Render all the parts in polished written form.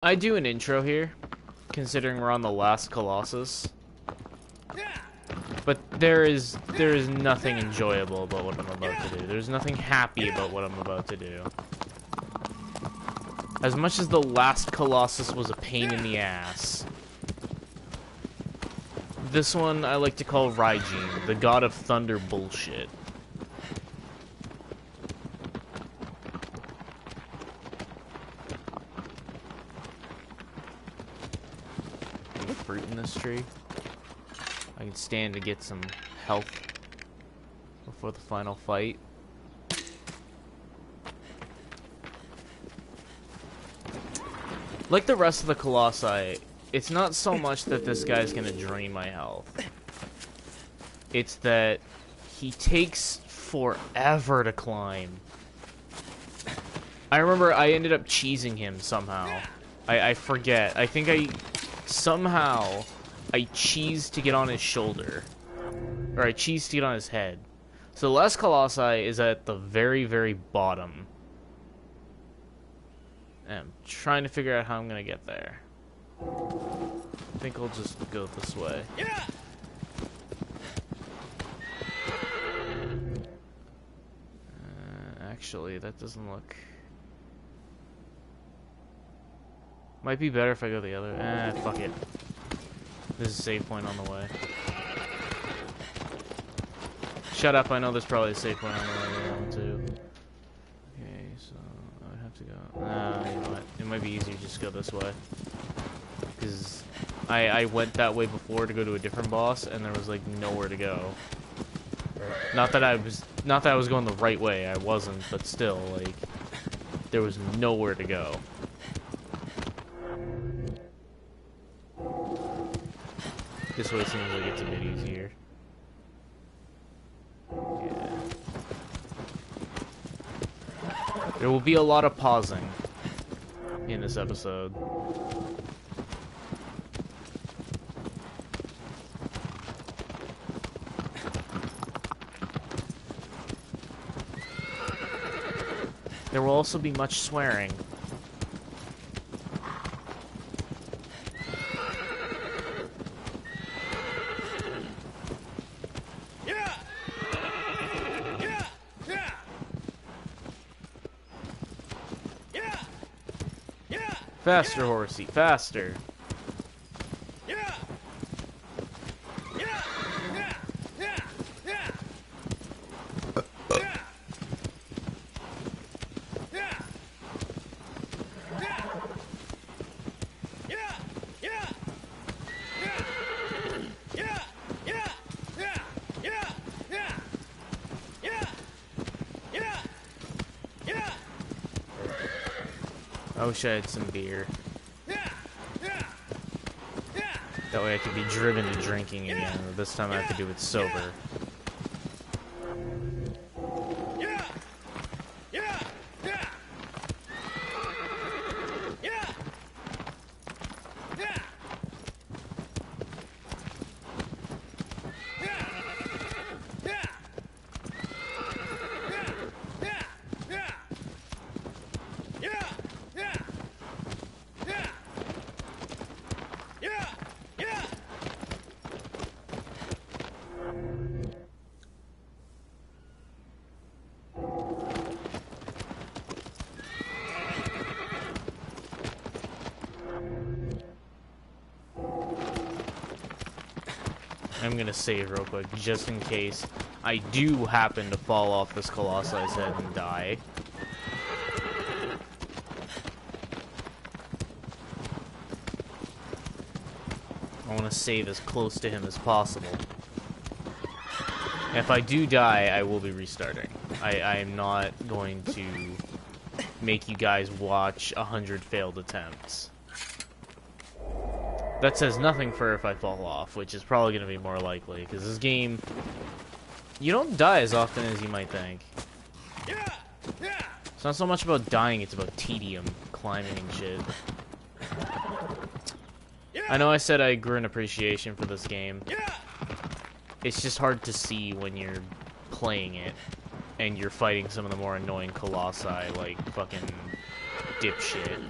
I do an intro here, considering we're on the last Colossus. But there is nothing enjoyable about what I'm about to do. There's nothing happy about what I'm about to do. As much as the last Colossus was a pain in the ass, this one I like to call Raijin, the god of thunder bullshit. Any fruit in this tree? I can stand to get some health before the final fight. Like the rest of the Colossi, it's not so much that this guy's gonna drain my health. It's that he takes forever to climb. I remember I ended up cheesing him somehow. I forget. I think I cheesed to get on his shoulder. Or I cheesed to get on his head. So the last Colossi is at the very, very bottom. And I'm trying to figure out how I'm gonna get there. I think I'll just go this way. Yeah. Actually, that doesn't look... Might be better if I go the other... fuck it. This is a save point on the way. Shut up, I know there's probably a save point on the way too. Okay, so I would have to go... you know what? It might be easier to just go this way. Because I went that way before to go to a different boss, and there was like nowhere to go. Not that I was going the right way, I wasn't, but still, like, there was nowhere to go. This way seems like it's a bit easier. Yeah. There will be a lot of pausing in this episode. There will also be much swearing. Faster, horsey, faster. I wish I had some beer. That way I could be driven to drinking again. This time I have to do it sober. I'm gonna save real quick, just in case I do happen to fall off this Colossus head and die. I want to save as close to him as possible. If I do die, I will be restarting. I am not going to make you guys watch 100 failed attempts. That says nothing for if I fall off, which is probably going to be more likely, because this game, you don't die as often as you might think. It's not so much about dying, it's about tedium, climbing and shit. I know I said I grew an appreciation for this game. It's just hard to see when you're playing it, and you're fighting some of the more annoying colossi, like fucking dipshit.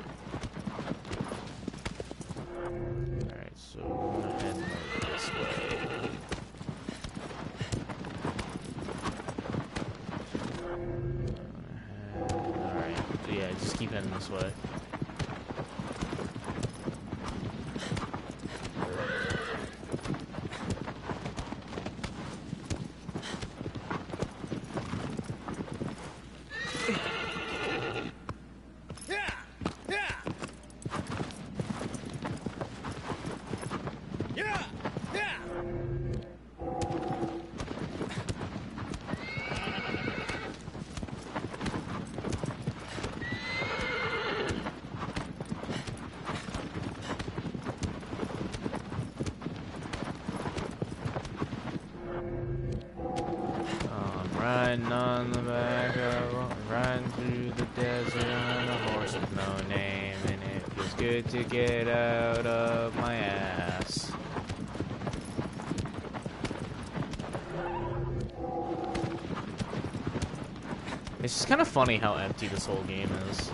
this way. Riding on the back of, riding through the desert on a horse with no name, and it feels good to get out of my ass. It's just kind of funny how empty this whole game is.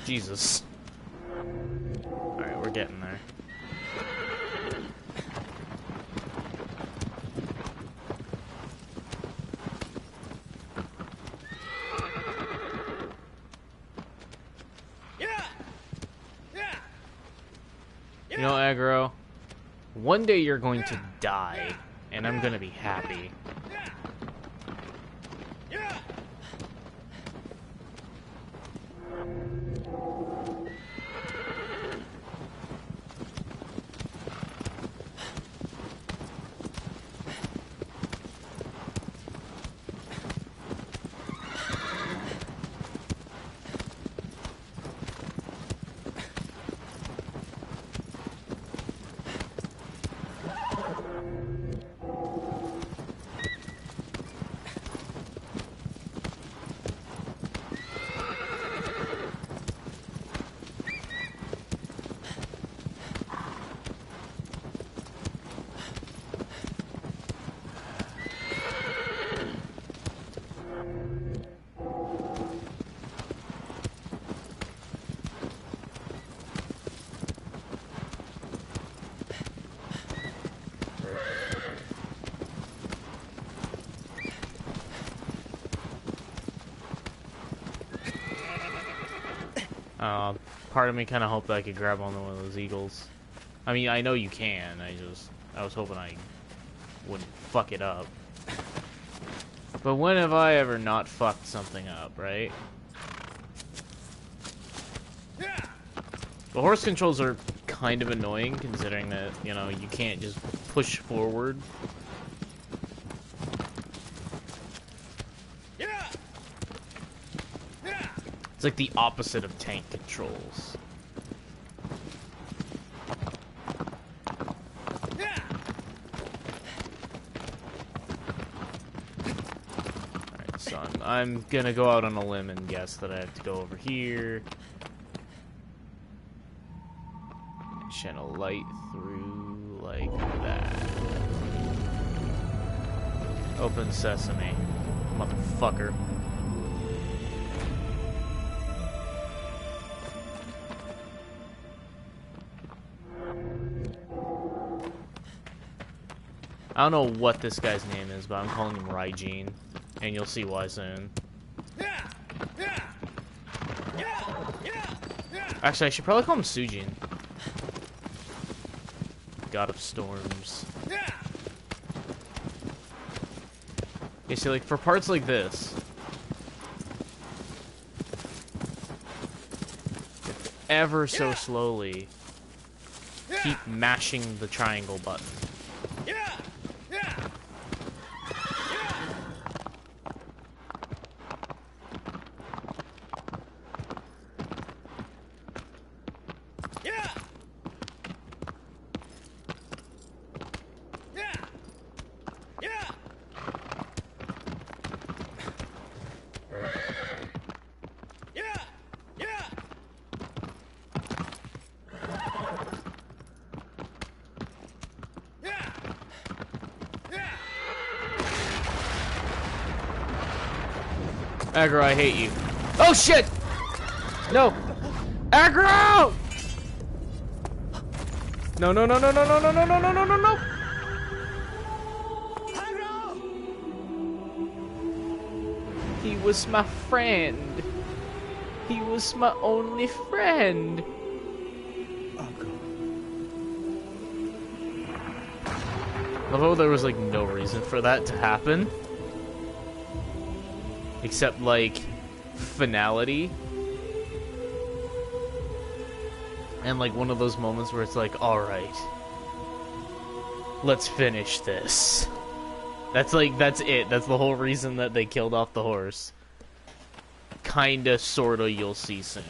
Jesus. Alright, we're getting there. You know, Aggro, one day you're going to die, and I'm gonna be happy. Part of me kind of hoped I could grab onto one of those eagles. I mean, I know you can. I was hoping I wouldn't fuck it up. But when have I ever not fucked something up, right? The horse controls are kind of annoying, considering that, you know, you can't just push forward. It's like the opposite of tank controls. Alright, so I'm gonna go out on a limb and guess that I have to go over here. Shine a light through like that. Open sesame, motherfucker. I don't know what this guy's name is, but I'm calling him Raijin, and you'll see why soon. Actually, I should probably call him Sujin. God of Storms. You see, like, for parts like this, ever so slowly, keep mashing the triangle button. Aggro, I hate you. Oh shit! No! Aggro! No, no, no, no, no, no, no, no, no, no, no, no, no! He was my friend. He was my only friend. Oh god. Although there was like no reason for that to happen. Except like finality. And like one of those moments where it's like, alright. Let's finish this. That's it. That's the whole reason that they killed off the horse. Kinda, sorta, you'll see soon.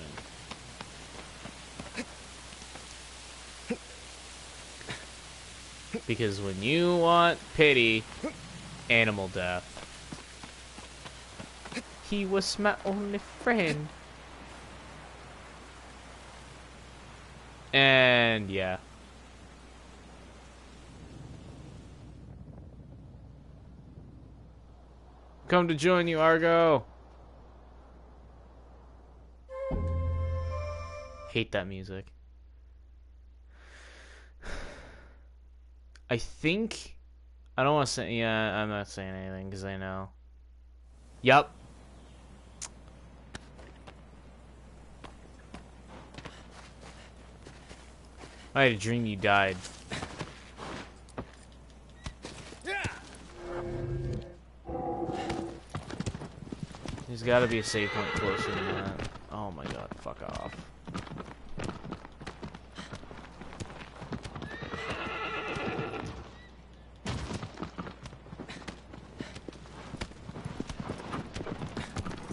Because when you want pity, animal death. He was my only friend. And yeah. Come to join you, Argo. Hate that music. I think... I don't want to say... Yeah, I'm not saying anything because I know. Yup. I had a dream you died. There's gotta be a save point closer than that. Oh my god, fuck off.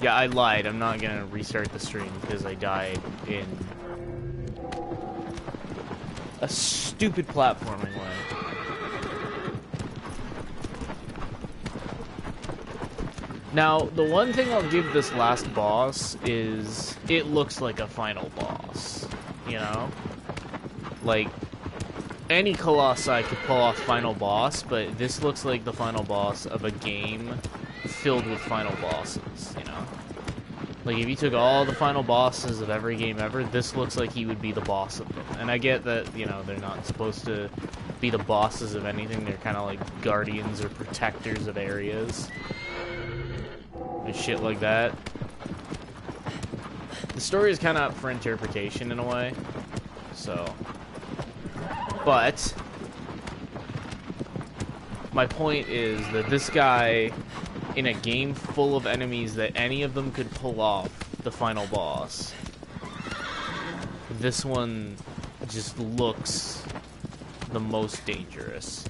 Yeah, I lied. I'm not gonna restart the stream because I died in a stupid platforming way. Now, the one thing I'll give this last boss is it looks like a final boss, you know? Like, any Colossi could pull off final boss, but this looks like the final boss of a game filled with final bosses, you know? Like, if you took all the final bosses of every game ever, this looks like he would be the boss of them. And I get that, you know, they're not supposed to be the bosses of anything. They're kind of like guardians or protectors of areas. And shit like that. The story is kind of up for interpretation in a way. So. But. My point is that this guy, in a game full of enemies that any of them could pull off the final boss, this one just looks the most dangerous.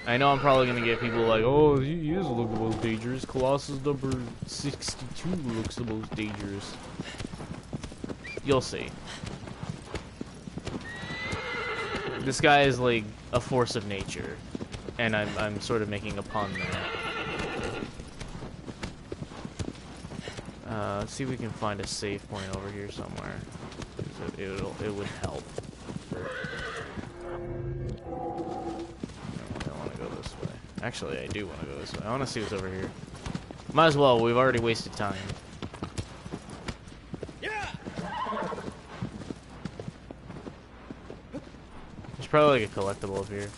I know I'm probably gonna get people like, oh, he doesn't look the most dangerous. Colossus number 62 looks the most dangerous. You'll see. This guy is like a force of nature, and I'm sort of making a pun there. Let's see if we can find a save point over here somewhere. It would help. Actually, I do want to go this way. I want to see what's over here. Might as well. We've already wasted time. Yeah. There's probably like a collectible up here.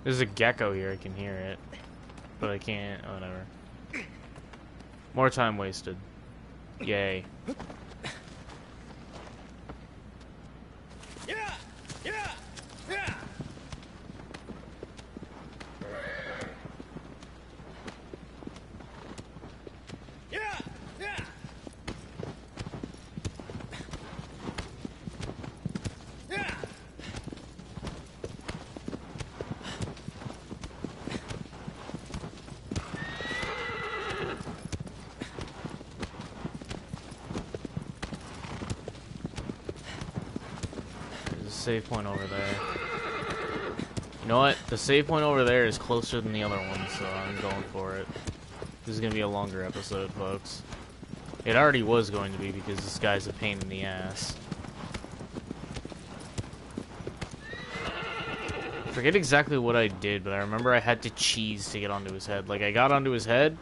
There's a gecko here, I can hear it. But I can't, oh, whatever. More time wasted. Yay. Yeah! Yeah! Yeah! Yeah! Yeah! Yeah! save point over there. You know what? The save point over there is closer than the other one, so I'm going for it. This is going to be a longer episode, folks. It already was going to be because this guy's a pain in the ass. I forget exactly what I did, but I remember I had to cheese to get onto his head. Like, I got onto his head,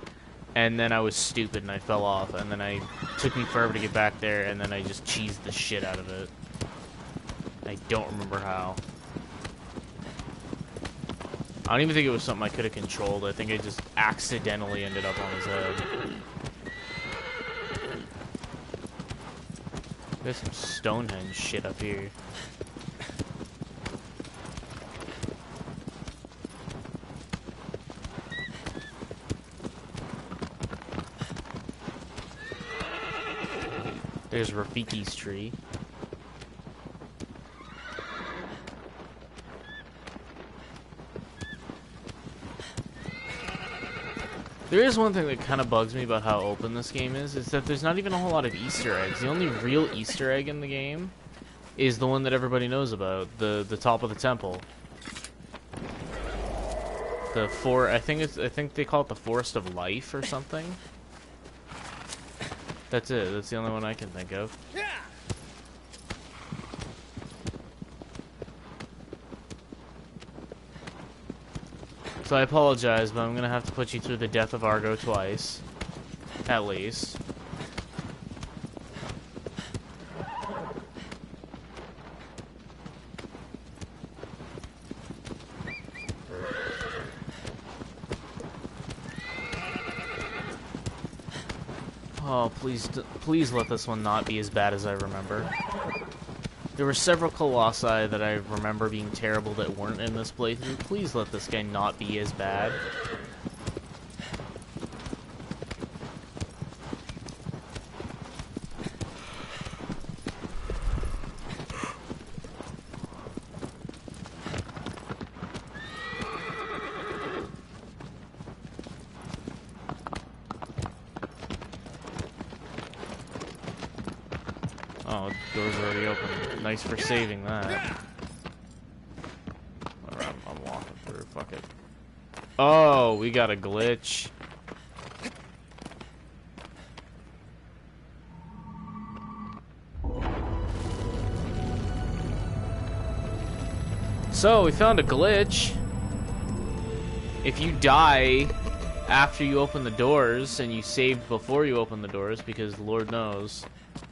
and then I was stupid and I fell off, and then it took me forever to get back there, and then I just cheesed the shit out of it. I don't remember how. I don't even think it was something I could have controlled. I think I just accidentally ended up on his head. There's some Stonehenge shit up here. There's Rafiki's tree. There is one thing that kind of bugs me about how open this game is that there's not even a whole lot of Easter eggs. The only real Easter egg in the game is the one that everybody knows about, the top of the temple. I think they call it the Forest of Life or something. That's it. That's the only one I can think of. So I apologize, but I'm gonna have to put you through the death of Argo twice. At least. Oh, please let this one not be as bad as I remember. There were several Colossi that I remember being terrible that weren't in this playthrough. Please let this guy not be as bad. Oh, the door's already open. Nice for saving that. Alright, I'm walking through. Fuck it. Oh, we got a glitch. So, we found a glitch. If you die after you open the doors, and you saved before you open the doors, because Lord knows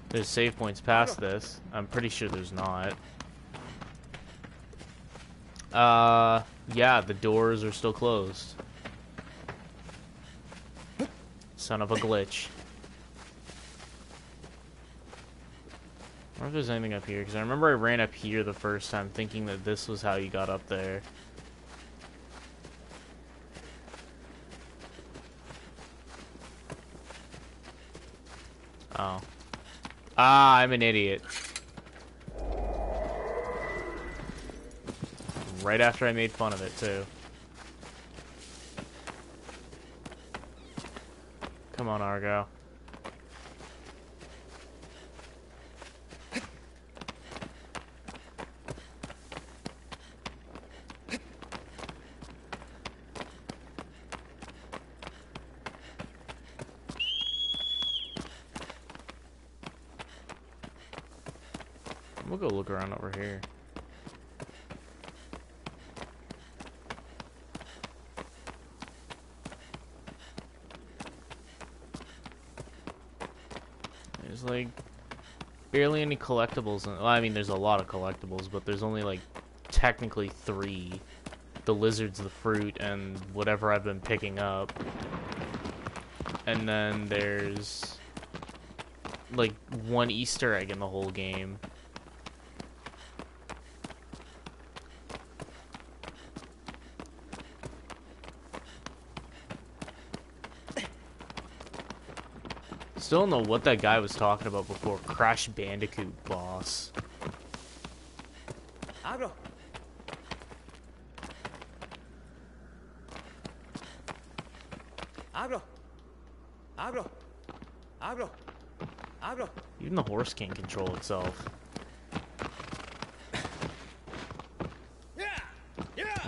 there's save points past this. I'm pretty sure there's not. Yeah, the doors are still closed. Son of a glitch. I wonder if there's anything up here, because I remember I ran up here the first time thinking that this was how you got up there. Oh. Ah, I'm an idiot. Right after I made fun of it, too. Come on, Argo. We'll go look around over here. There's like barely any collectibles. Well, I mean, there's a lot of collectibles, but there's only like technically 3. The lizards, the fruit, and whatever I've been picking up. And then there's like 1 Easter egg in the whole game. Still don't know what that guy was talking about before. Crash Bandicoot boss. Abro. Abro. Abro. Abro. Abro. Even the horse can't control itself.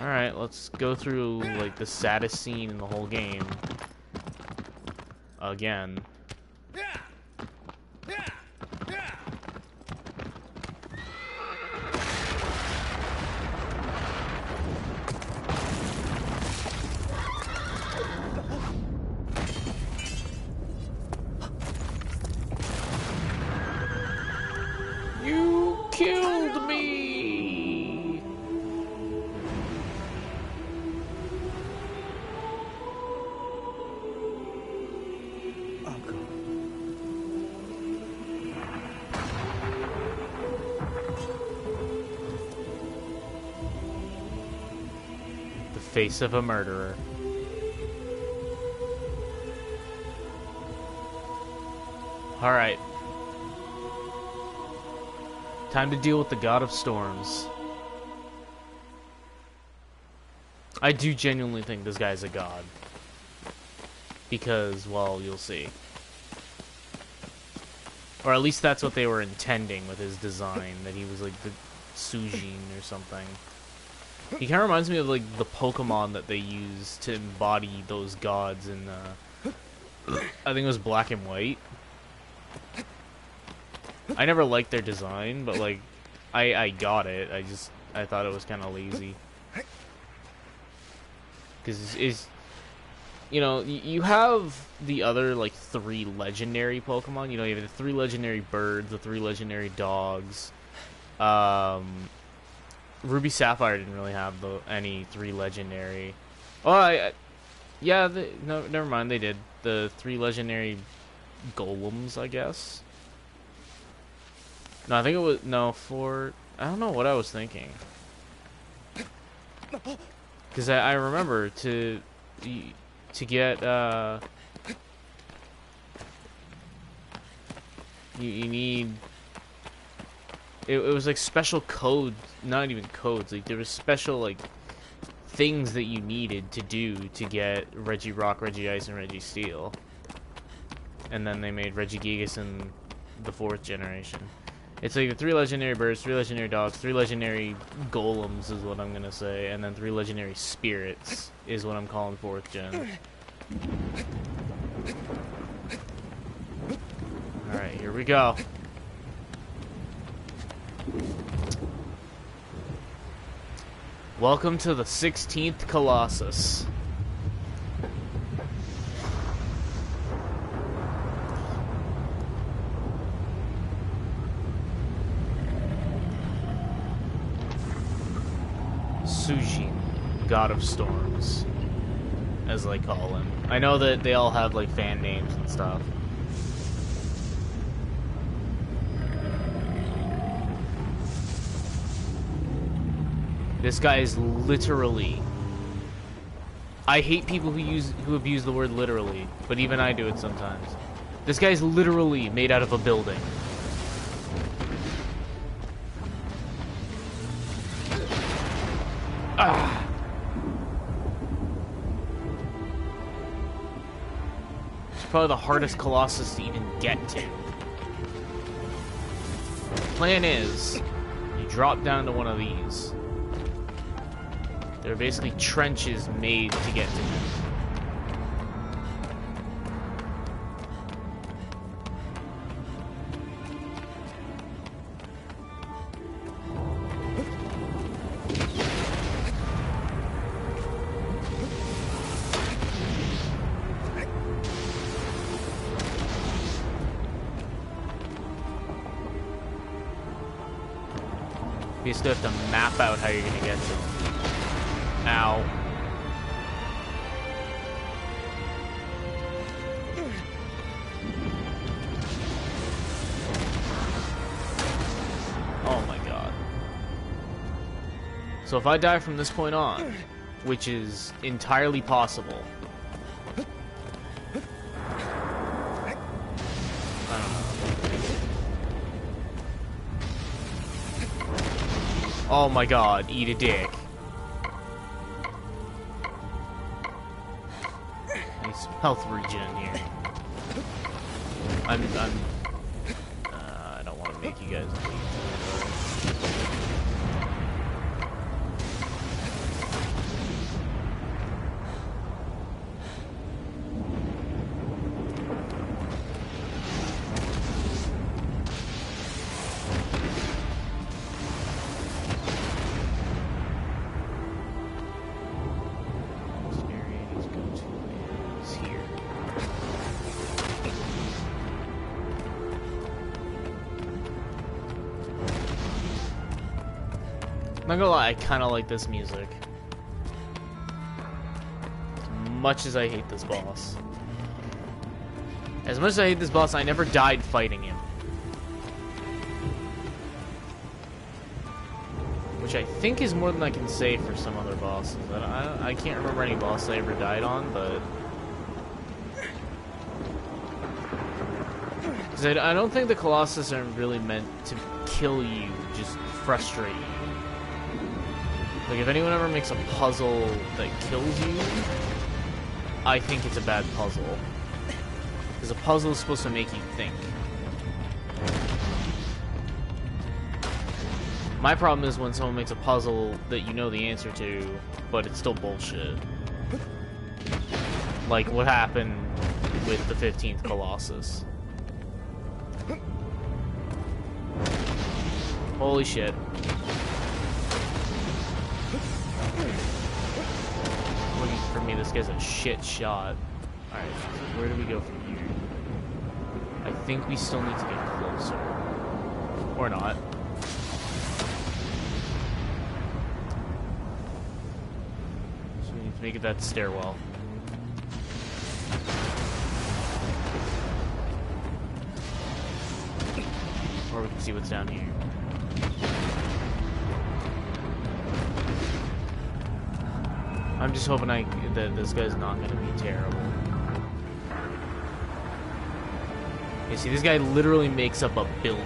Alright, let's go through, like, the saddest scene in the whole game. Again. You killed me! Oh, God. The face of a murderer. Alright. Time to deal with the God of Storms. I do genuinely think this guy's a god. Because, well, you'll see. Or at least that's what they were intending with his design, that he was like the Sujin or something. He kind of reminds me of like the Pokemon that they use to embody those gods in, I think it was Black and White. I never liked their design, but like, I got it. I thought it was kind of lazy. Because you know, you have the other like 3 legendary Pokemon. You know, you have the 3 legendary birds, the 3 legendary dogs. Ruby Sapphire didn't really have any 3 legendary. Oh, yeah, no, never mind. They did the 3 legendary golems, I guess. No, I think it was I don't know what I was thinking. Because I remember to get you need it was like special codes, not even codes, like there was special like things that you needed to do to get Regirock, Regice, and Registeel. And then they made Regigigas in the 4th generation. It's like the 3 legendary birds, 3 legendary dogs, 3 legendary golems is what I'm gonna say, and then 3 legendary spirits is what I'm calling 4th gen. Alright, here we go. Welcome to the 16th Colossus. Sujin, God of Storms, as they call him. I know that they all have like fan names and stuff. This guy is literally... I hate people who abuse the word literally, but even I do it sometimes. This guy is literally made out of a building. Ah. It's probably the hardest Colossus to even get to. Plan is, you drop down to one of these. They're basically trenches made to get to him. You still have to map out how you're gonna get to them. Ow. Oh my god. So if I die from this point on, which is entirely possible, I don't know. Oh my god, eat a dick. Health regen here. I don't want to make you guys bleed. not gonna lie, I kind of like this music. As much as I hate this boss. As much as I hate this boss, I never died fighting him. Which I think is more than I can say for some other bosses. I can't remember any boss I ever died on, but... Because I don't think the Colossus are really meant to kill you, just frustrate you. Like, if anyone ever makes a puzzle that kills you, I think it's a bad puzzle. Because a puzzle is supposed to make you think. My problem is when someone makes a puzzle that you know the answer to, but it's still bullshit. Like what happened with the 15th Colossus. Holy shit. Looking for me, this guy's a shit shot. Alright, so where do we go from here? I think we still need to get closer. Or not. So we need to make it that stairwell. Or we can see what's down here. I'm just hoping that this guy's not going to be terrible. You see, this guy literally makes up a building.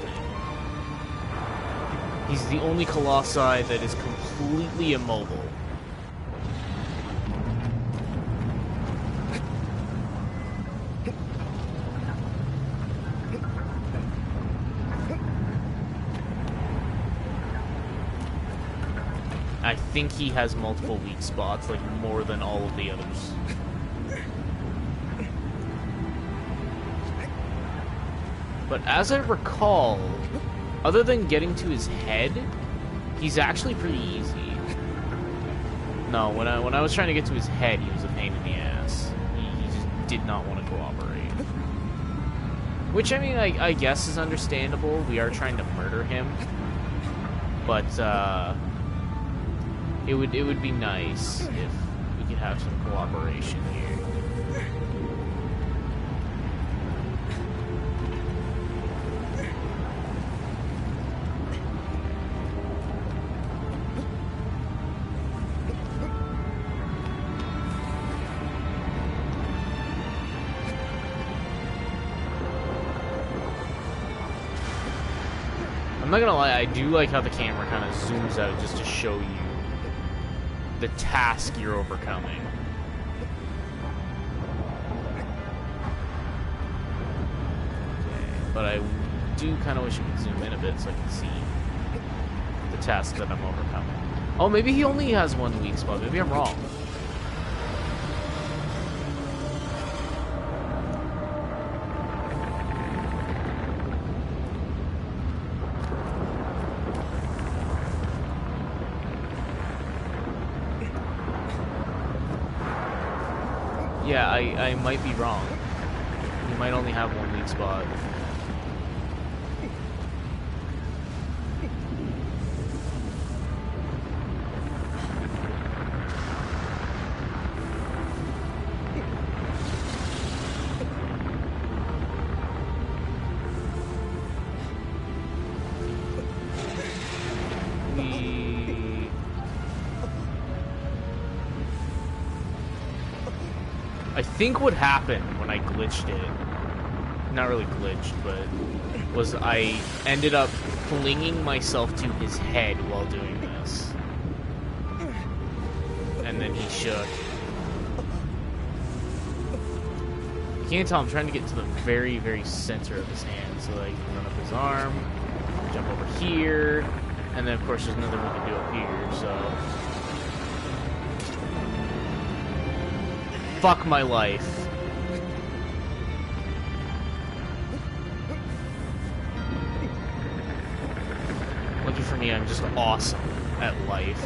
He's the only Colossi that is completely immobile. I think he has multiple weak spots, like more than all of the others. But as I recall, other than getting to his head, he's actually pretty easy. No, when I was trying to get to his head, he was a pain in the ass. He just did not want to cooperate. Which, I mean, I guess is understandable. We are trying to murder him. But, it would be nice if we could have some cooperation here. I'm not gonna lie, I do like how the camera kind of zooms out just to show you the task you're overcoming. Okay, but I do kind of wish you could zoom in a bit so I can see the task that I'm overcoming. Oh, maybe he only has one weak spot. Maybe I'm wrong. Yeah, I might be wrong. You might only have one weak spot. I think what happened when I glitched it, not really glitched, but was I ended up flinging myself to his head while doing this. And then he shook. You can't tell, I'm trying to get to the very, very center of his hand so that I can run up his arm, jump over here, and then of course there's nothing we can do up here, so... Fuck my life. Lucky for me, I'm just awesome at life.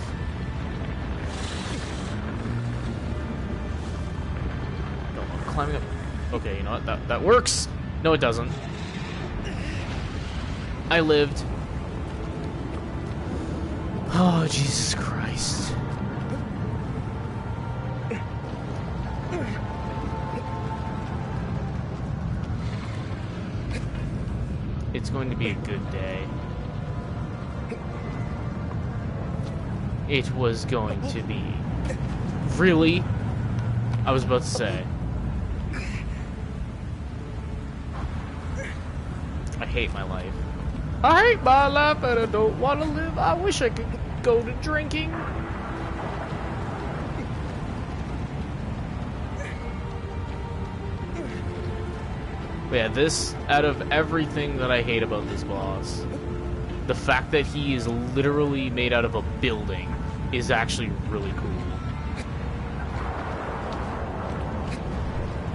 No, I'm climbing up. Okay, you know what? That works. No, it doesn't. I lived. Oh, Jesus Christ. It's going to be a good day. It was going to be. Really? I was about to say. I hate my life. I hate my life and I don't want to live. I wish I could go to drinking. But yeah, this, out of everything that I hate about this boss, the fact that he is literally made out of a building is actually really cool.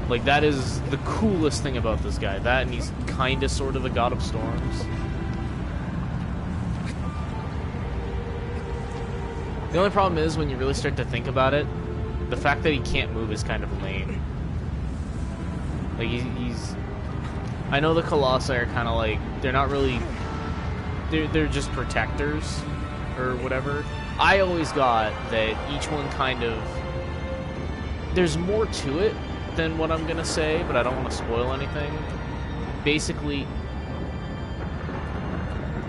Like, that is the coolest thing about this guy. That, and he's kinda sort of a god of storms. The only problem is, when you really start to think about it, the fact that he can't move is kind of lame. Like, he's... I know the Colossi are kind of like... They're not really... They're just protectors, or whatever. I always got that each one kind of... There's more to it than what I'm gonna say, but I don't want to spoil anything. Basically...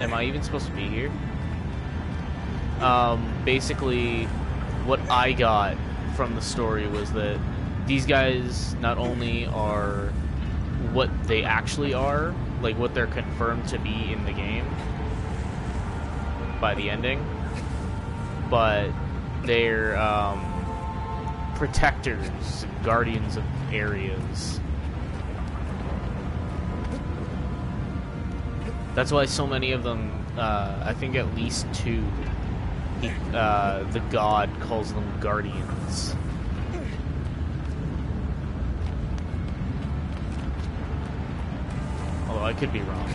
Am I even supposed to be here? Basically, what I got from the story was that these guys not only are what they actually are, like what they're confirmed to be in the game by the ending, but they're protectors and guardians of areas. That's why so many of them, I think at least two, the god calls them guardians. Although I could be wrong.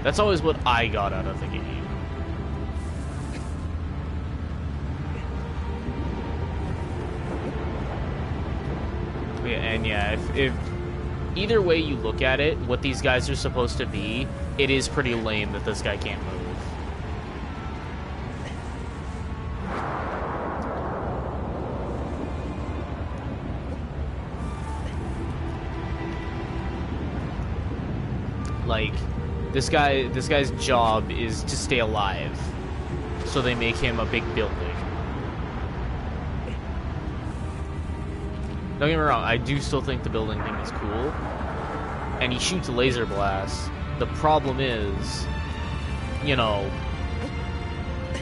That's always what I got out of the game. Yeah, and yeah, if either way you look at it, what these guys are supposed to be, it is pretty lame that this guy can't move. Like, this guy's job is to stay alive, so they make him a big building. Don't get me wrong, I do still think the building thing is cool, and he shoots laser blasts. The problem is, you know,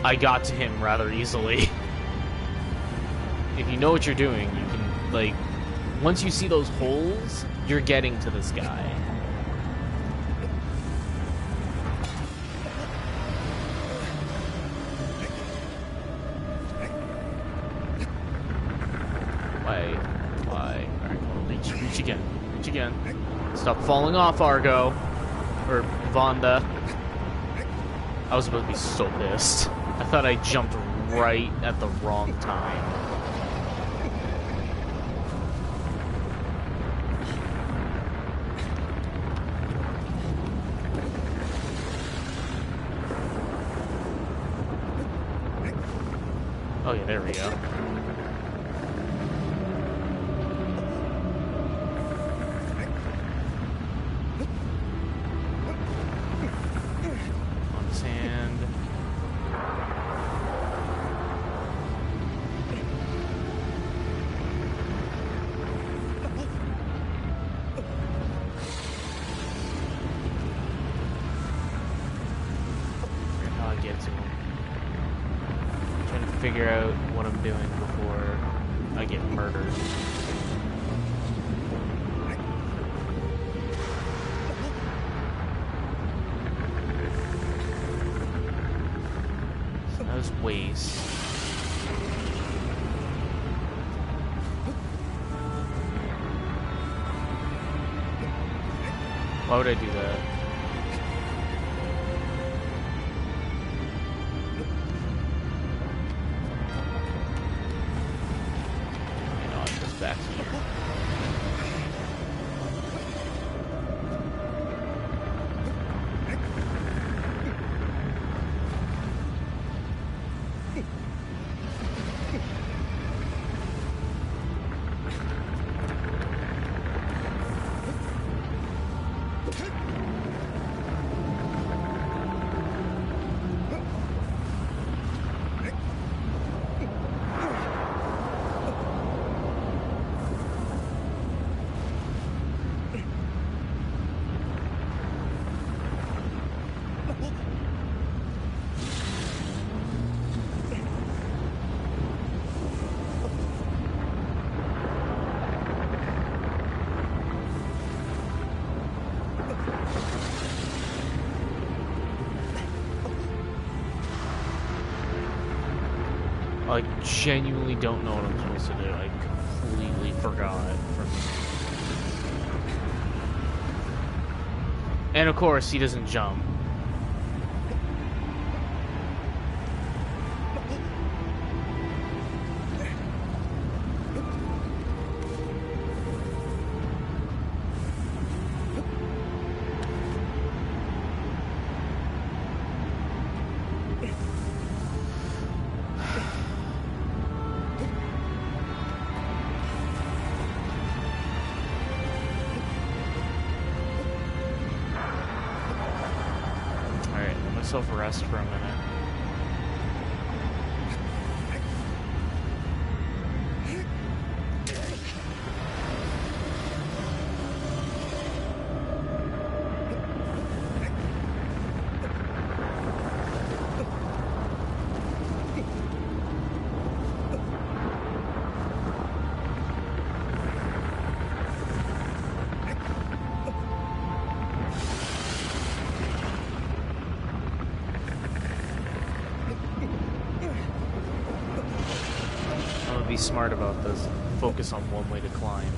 I got to him rather easily. If you know what you're doing, you can, like, once you see those holes, you're getting to this guy. Reach again. Stop falling off, Argo. Or Vonda. I was about to be so pissed. I thought I jumped right at the wrong time. Oh yeah, there we go. Figure out what I'm doing before I get murdered. So that was waste. Why would I do that? Back here. like genuinely don't know what I'm supposed to do. I completely forgot. And of course, he doesn't jump. Rest for a minute. Be smart about this. Focus on one way to climb.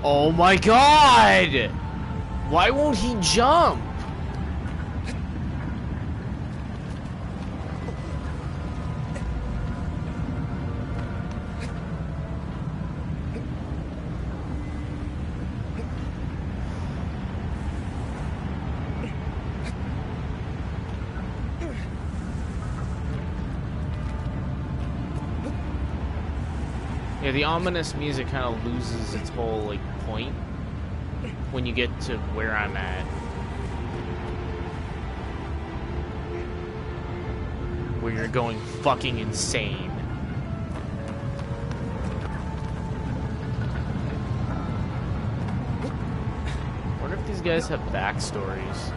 Oh my god! Why won't he jump? Yeah, the ominous music kind of loses its whole, like, point when you get to where I'm at. Where you're going fucking insane. I wonder if these guys have backstories.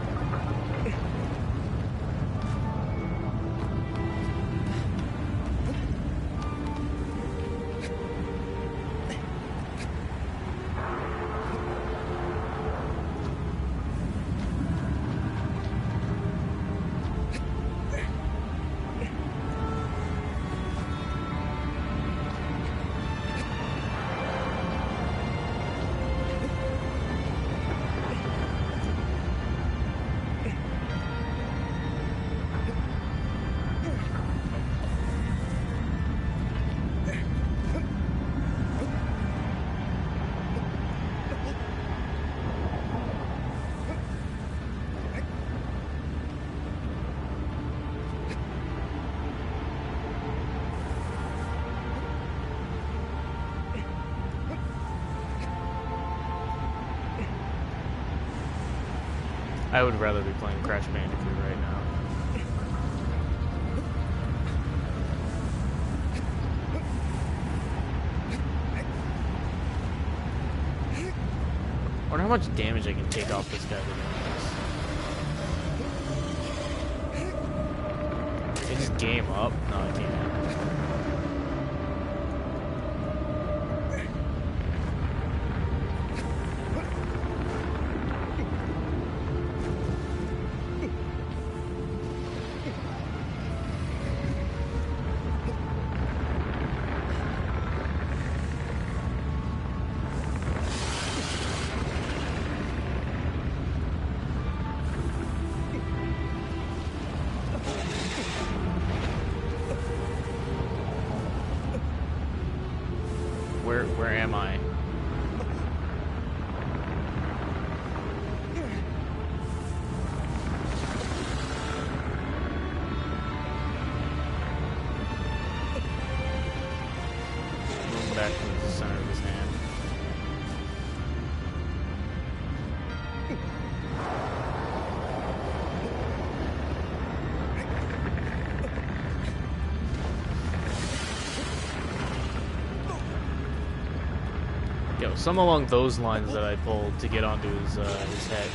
I would rather be playing Crash Bandicoot right now. I wonder how much damage I can take off this guy with this. Can I just game up? No, I can't. know, some along those lines that I pulled to get onto his head.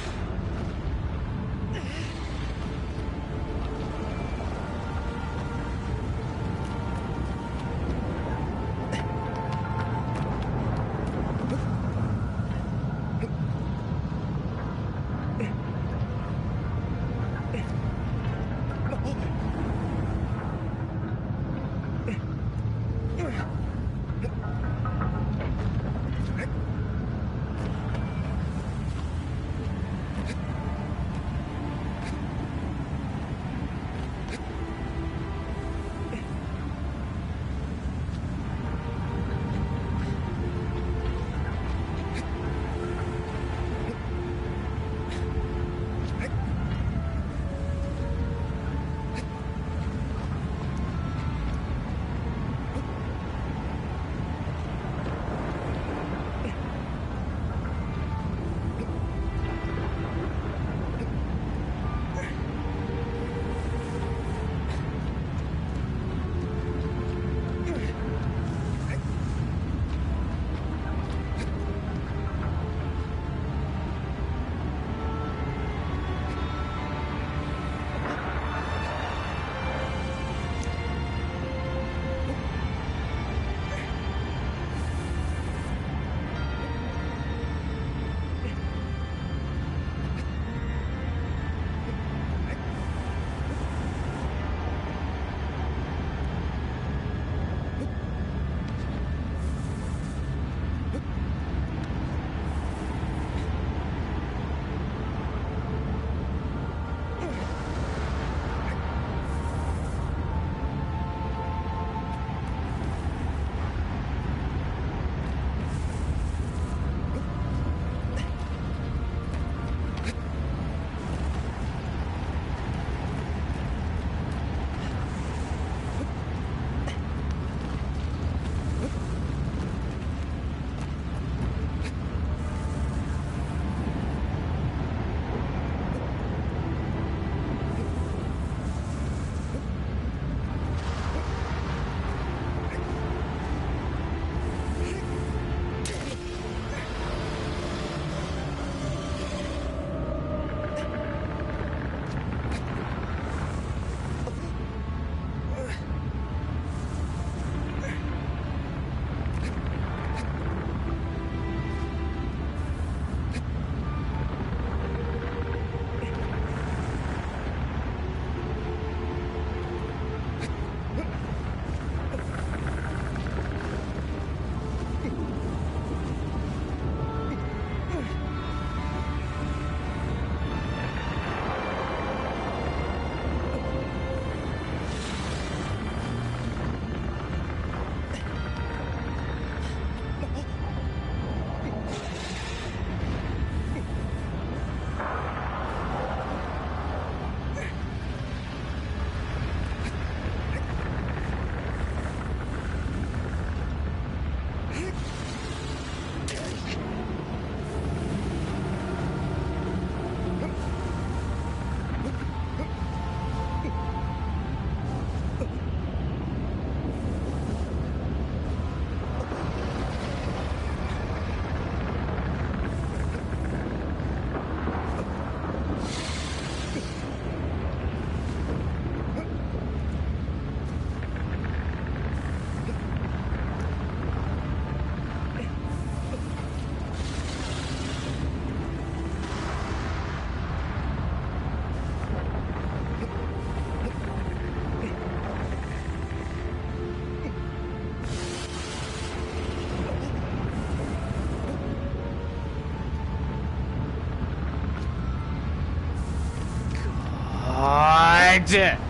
God!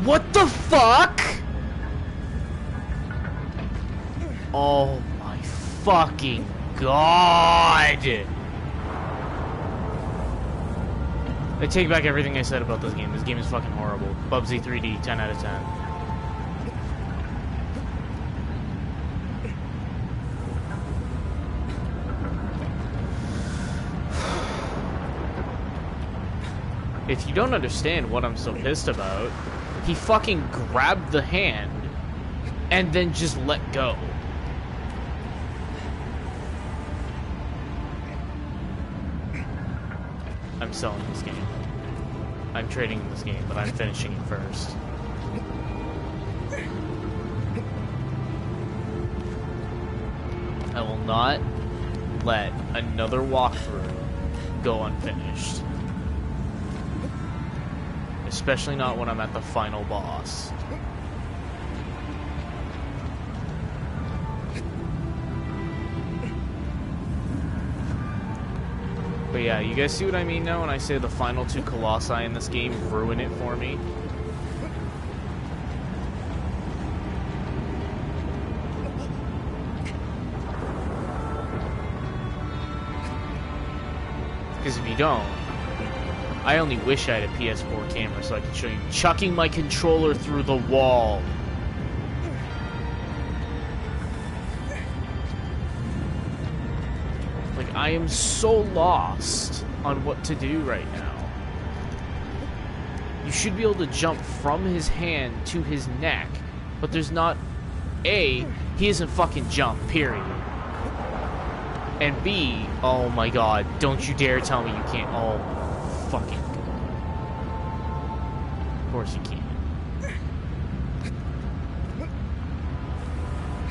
What the fuck? Oh my fucking god! I take back everything I said about this game. This game is fucking horrible. Bubsy 3D, 10 out of 10. If you don't understand what I'm so pissed about, he fucking grabbed the hand and then just let go. I'm selling this game. I'm trading in this game, but I'm finishing it first. I will not let another walkthrough go unfinished. Especially not when I'm at the final boss. But yeah, you guys see what I mean now when I say the final two Colossi in this game ruin it for me? Because if you don't, I only wish I had a PS4 camera so I could show you chucking my controller through the wall. Like, I am so lost on what to do right now. You should be able to jump from his hand to his neck, but there's not... A, he doesn't fucking jump, period. And B, oh my god, don't you dare tell me you can't... Oh, fucking... Of course you can't.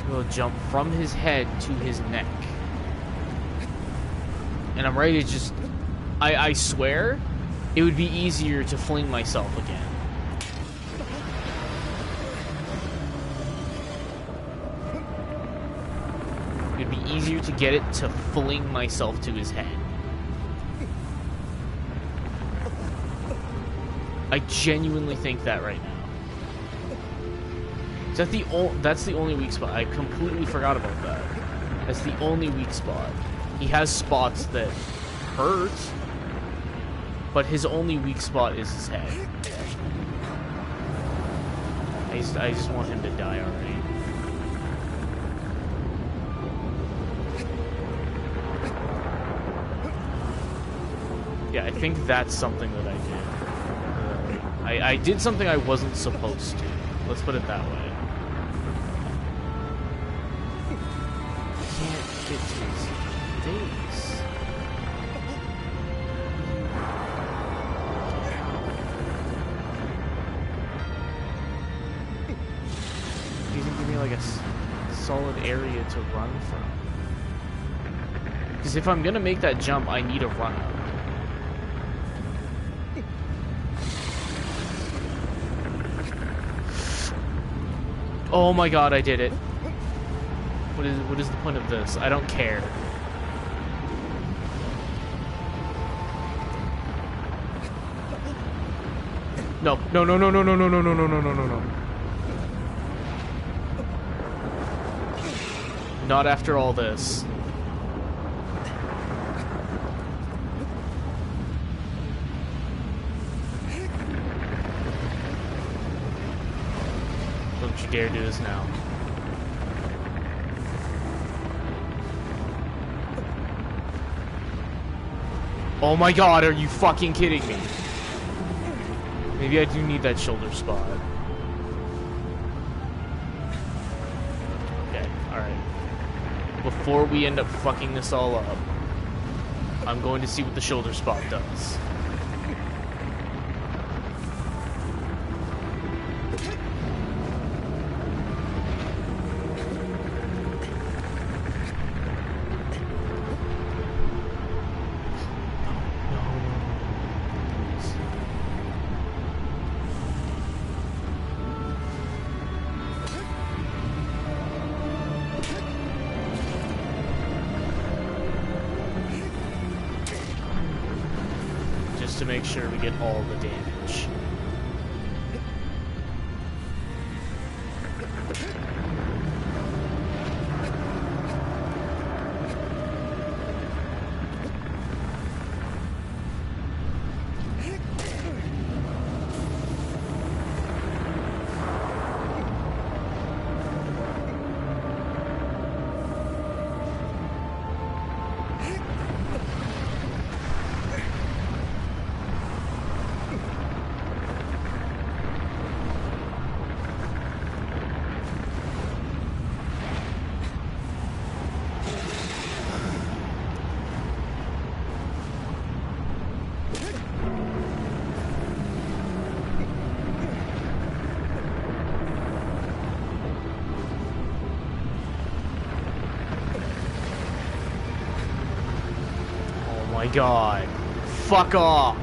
We'll jump from his head to his neck. And I'm ready to just... I swear, it would be easier to fling myself again. It'd be easier to get it to fling myself to his head. I genuinely think that right now. Is that that's the only weak spot. I completely forgot about that. That's the only weak spot. He has spots that hurt, but his only weak spot is his head. I just want him to die already. Yeah, I think that's something that I did. I did something I wasn't supposed to. Let's put it that way. I can't get to his face. He didn't give me like a solid area to run from. Because if I'm gonna make that jump, I need a run up. Oh my god, I did it. What is the point of this? I don't care. No. No, no, no, no, no, no, no, no, no, no, no, no, no. Not after all this. Don't you dare do this now. Oh my god, are you fucking kidding me? Maybe I do need that shoulder spot. Okay, alright. Before we end up fucking this all up, I'm going to see what the shoulder spot does. To make sure we get all the damage. my god. Fuck off.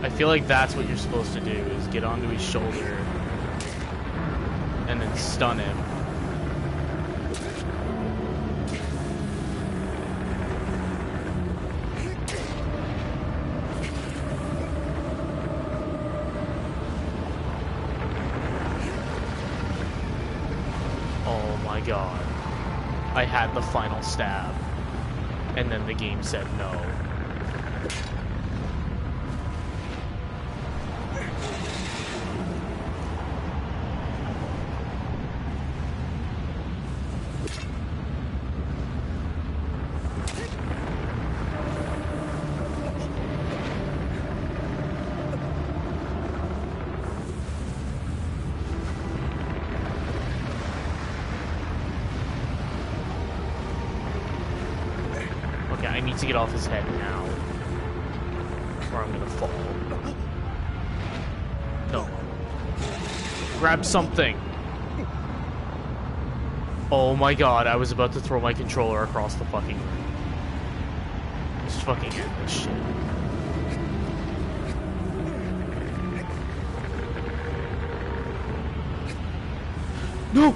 I feel like that's what you're supposed to do, is get onto his shoulder and then stun him. Oh my god. I had the final stab, and then the game said no. I need to get off his head now, or I'm gonna fall. No. Grab something! Oh my god, I was about to throw my controller across the fucking room. Let's fucking end this shit. No!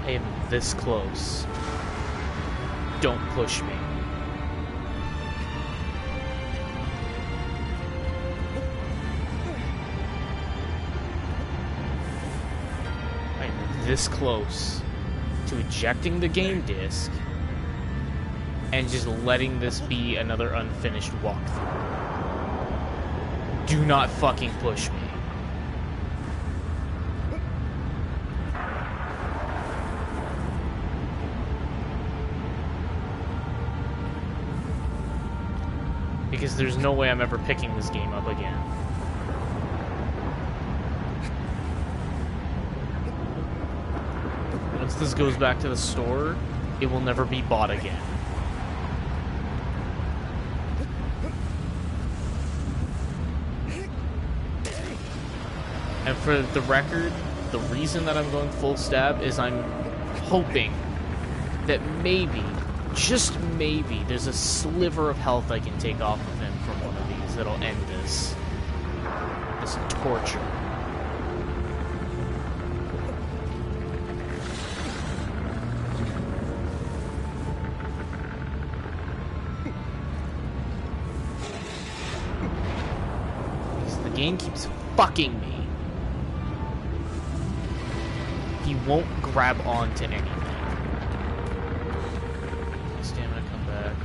I am this close. Don't push me. I am this close to ejecting the game disc and just letting this be another unfinished walkthrough. Do not fucking push me. Because there's no way I'm ever picking this game up again. Once this goes back to the store, it will never be bought again. And for the record, the reason that I'm going full stab is I'm hoping that maybe, just maybe, there's a sliver of health I can take off of him from one of these that'll end this torture. Because the game keeps fucking me. He won't grab onto anything. Stamina come back.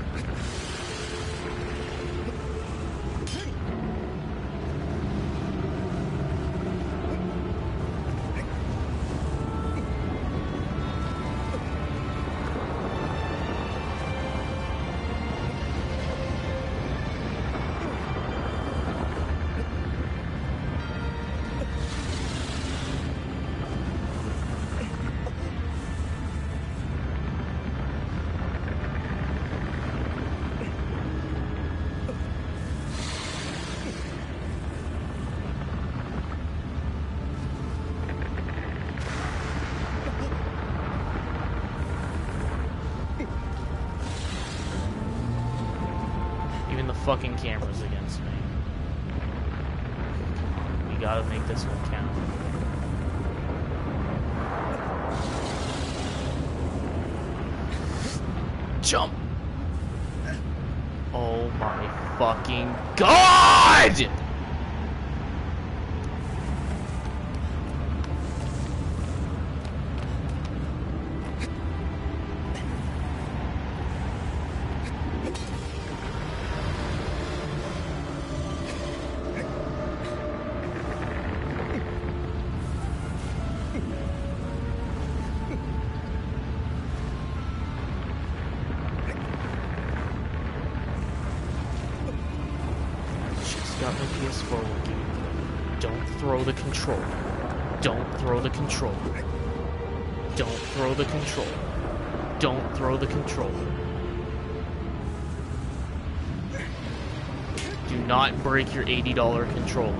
Fucking cameras against me. We gotta make this one count. Jump! Oh my fucking god! Got my PS4 working. Don't throw the controller. Don't throw the controller. Don't throw the controller. Don't throw the controller. Do not break your $80 controller.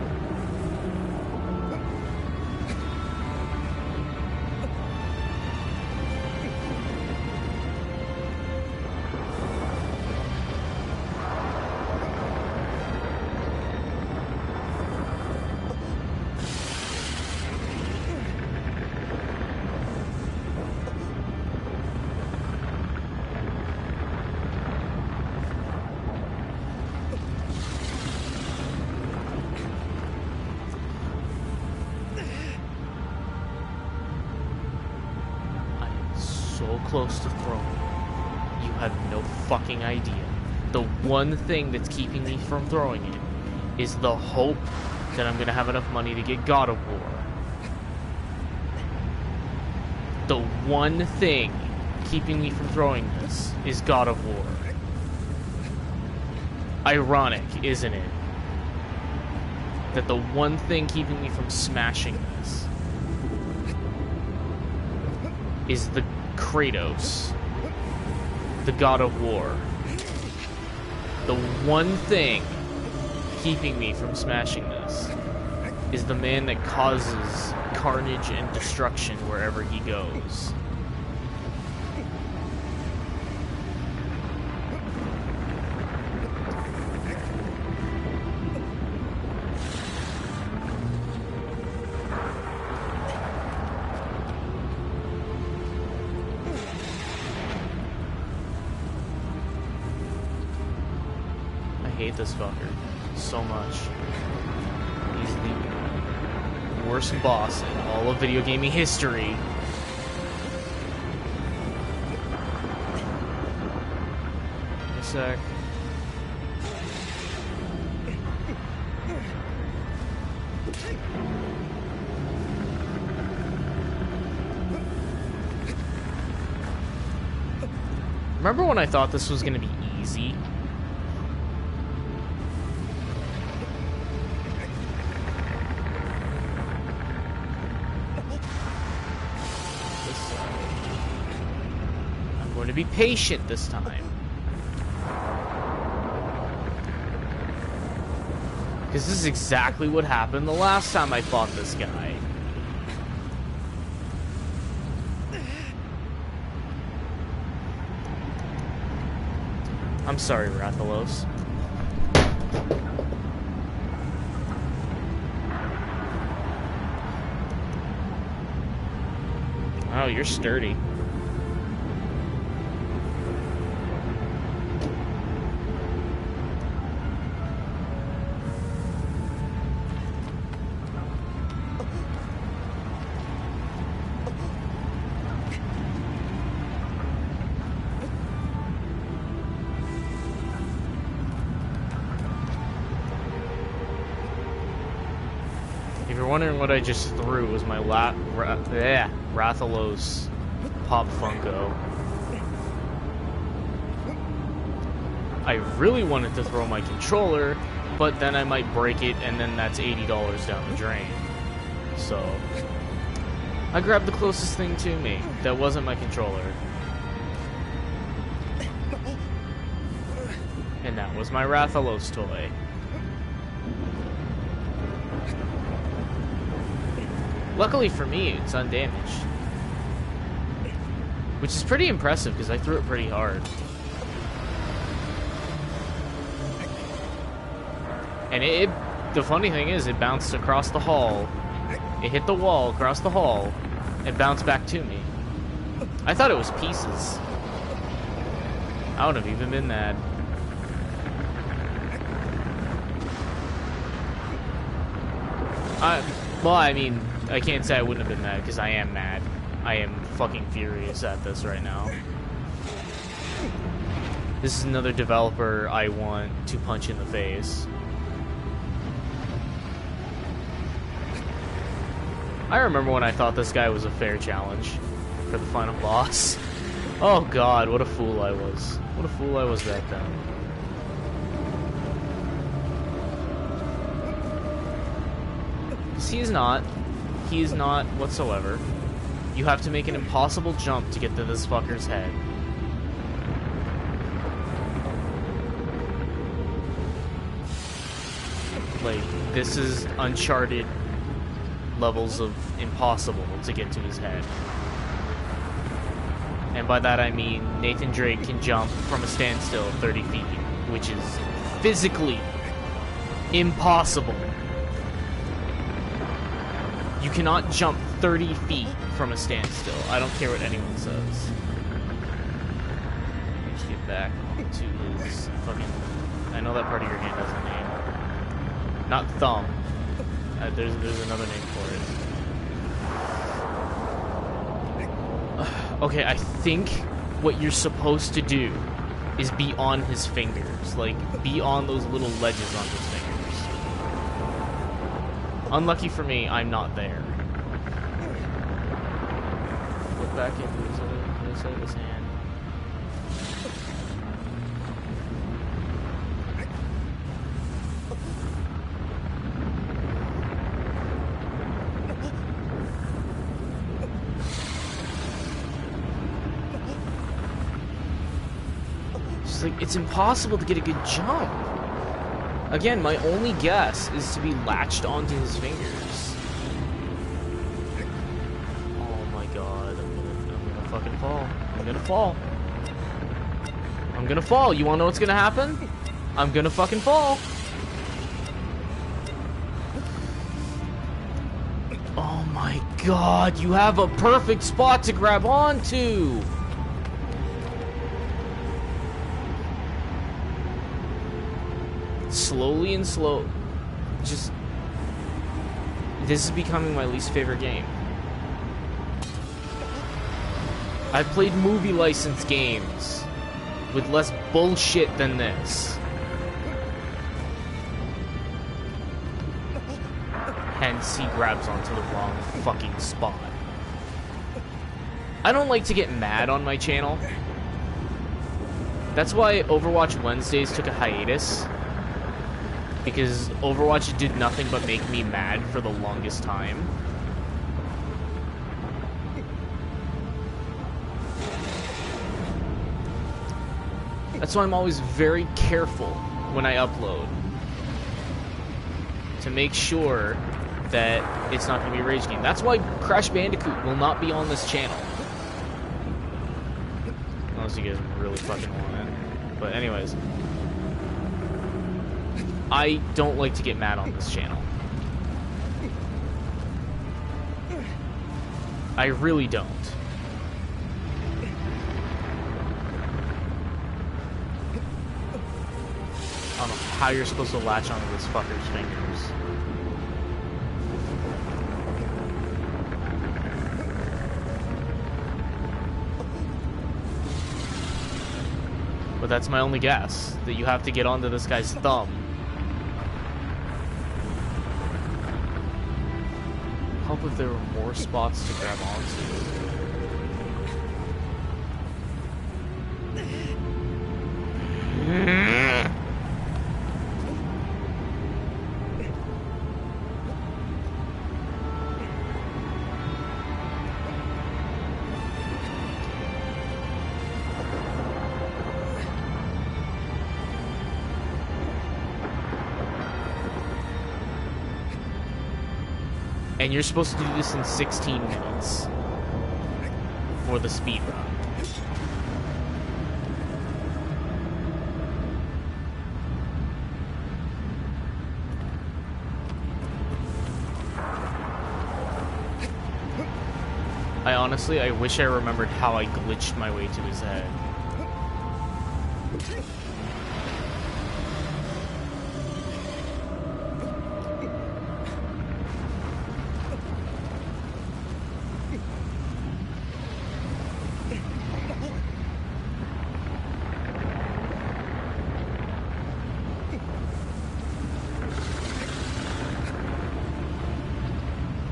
Close to throwing. You have no fucking idea. The one thing that's keeping me from throwing it is the hope that I'm gonna have enough money to get God of War. The one thing keeping me from throwing this is God of War. Ironic, isn't it? That the one thing keeping me from smashing this is the Kratos, the God of War. The one thing keeping me from smashing this is the man that causes carnage and destruction wherever he goes. hate this fucker so much. He's the worst boss in all of video gaming history. A sec. Remember when I thought this was gonna be easy? I'm going to be patient this time. Because this is exactly what happened the last time I fought this guy. I'm sorry, Rathalos. Oh, you're sturdy. If you're wondering what I just threw, it was my Rathalos Pop Funko. I really wanted to throw my controller, but then I might break it, and then that's $80 down the drain. So, I grabbed the closest thing to me. That wasn't my controller. And that was my Rathalos toy. Luckily for me, it's undamaged. Which is pretty impressive, because I threw it pretty hard. And the funny thing is, it bounced across the hall. It hit the wall across the hall, and bounced back to me. I thought it was pieces. I wouldn't have even been mad. Well, I mean, I can't say I wouldn't have been mad, because I am mad. I am fucking furious at this right now. This is another developer I want to punch in the face. I remember when I thought this guy was a fair challenge for the final boss. Oh god, what a fool I was. What a fool I was back then. He is not whatsoever. You have to make an impossible jump to get to this fucker's head. Like, this is Uncharted levels of impossible to get to his head. And by that I mean Nathan Drake can jump from a standstill 30 feet, which is physically impossible. You cannot jump 30 feet from a standstill. I don't care what anyone says. Let me just get back to his fucking... I know that part of your hand has a name. Not thumb. There's another name for it. Okay, I think what you're supposed to do is be on his fingers. Like, be on those little ledges on his fingers. Unlucky for me, I'm not there. Look back into his side of his hand. It's like, it's impossible to get a good jump. Again, my only guess is to be latched onto his fingers. Oh my god, I'm gonna fucking fall. I'm gonna fall. I'm gonna fall. You wanna know what's gonna happen? I'm gonna fucking fall. Oh my god, you have a perfect spot to grab onto! slowly and slow, just, this is becoming my least favorite game. I've played movie license games with less bullshit than this. Hence, he grabs onto the wrong fucking spot. I don't like to get mad on my channel. That's why Overwatch Wednesdays took a hiatus. Because Overwatch did nothing but make me mad for the longest time. That's why I'm always very careful when I upload. To make sure that it's not going to be a rage game. That's why Crash Bandicoot will not be on this channel. Unless you guys really fucking want it. But anyways. I don't like to get mad on this channel. I really don't. I don't know how you're supposed to latch onto this fucker's fingers. But that's my only guess, that you have to get onto this guy's thumb. Help if there were more spots to grab onto. And you're supposed to do this in 16 minutes for the speed run. I wish I remembered how I glitched my way to his head.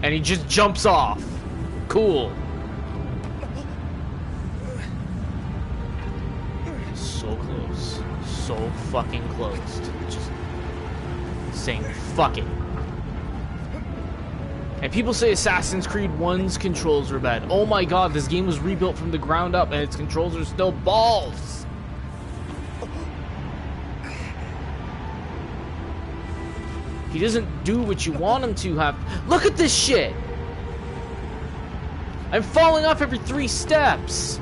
And he just jumps off. Cool. So close. So fucking close to just saying fuck it. And people say Assassin's Creed 1's controls were bad. Oh my god, this game was rebuilt from the ground up and its controls are still balls. He doesn't do what you want him to have. Look at this shit! I'm falling off every 3 steps!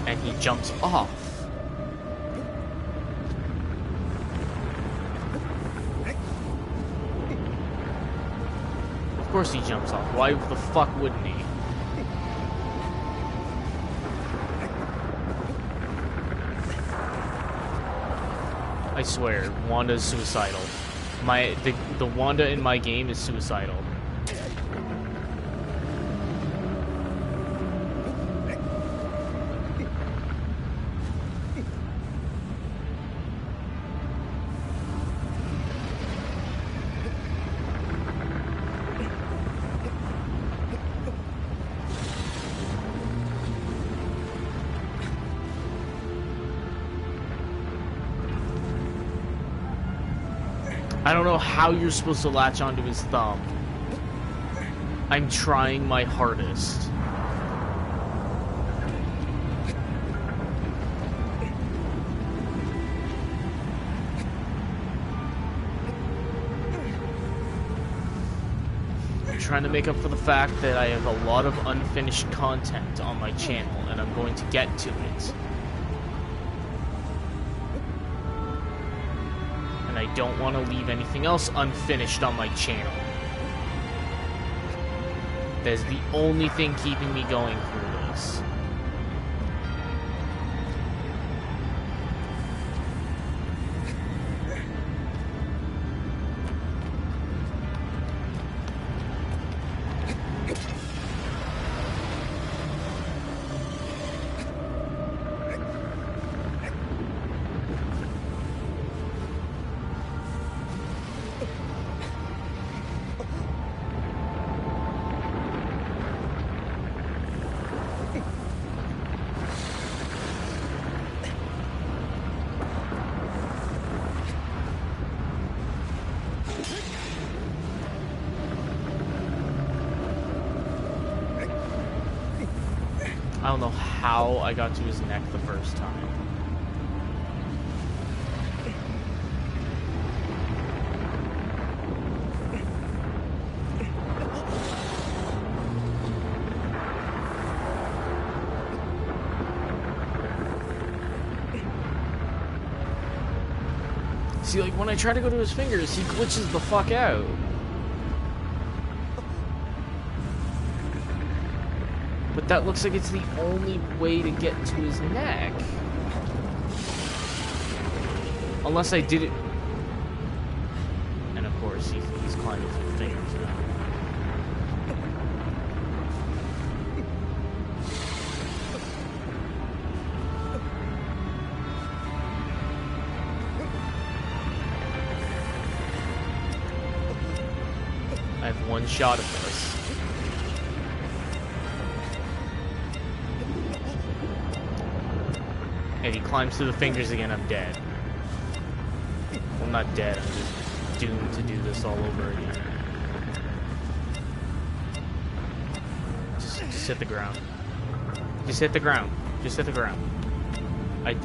And he jumps off. Of course he jumps off. Why the fuck wouldn't he? I swear, Wanda's suicidal. The Wanda in my game is suicidal. I don't know how you're supposed to latch onto his thumb. I'm trying my hardest. trying to make up for the fact that I have a lot of unfinished content on my channel, and I'm going to get to it. And I don't want to leave anything else unfinished on my channel. That's the only thing keeping me going through this. I don't know how I got to his neck the first time. See, like, when I try to go to his fingers, he glitches the fuck out. But that looks like it's the only way to get to his neck. Unless I did it... And of course, he's climbing through the fingers now. I have one shot of this. If he climbs through the fingers again, I'm dead. Well, I'm not dead, I'm just doomed to do this all over again. Just hit the ground. Just hit the ground. Just hit the ground. I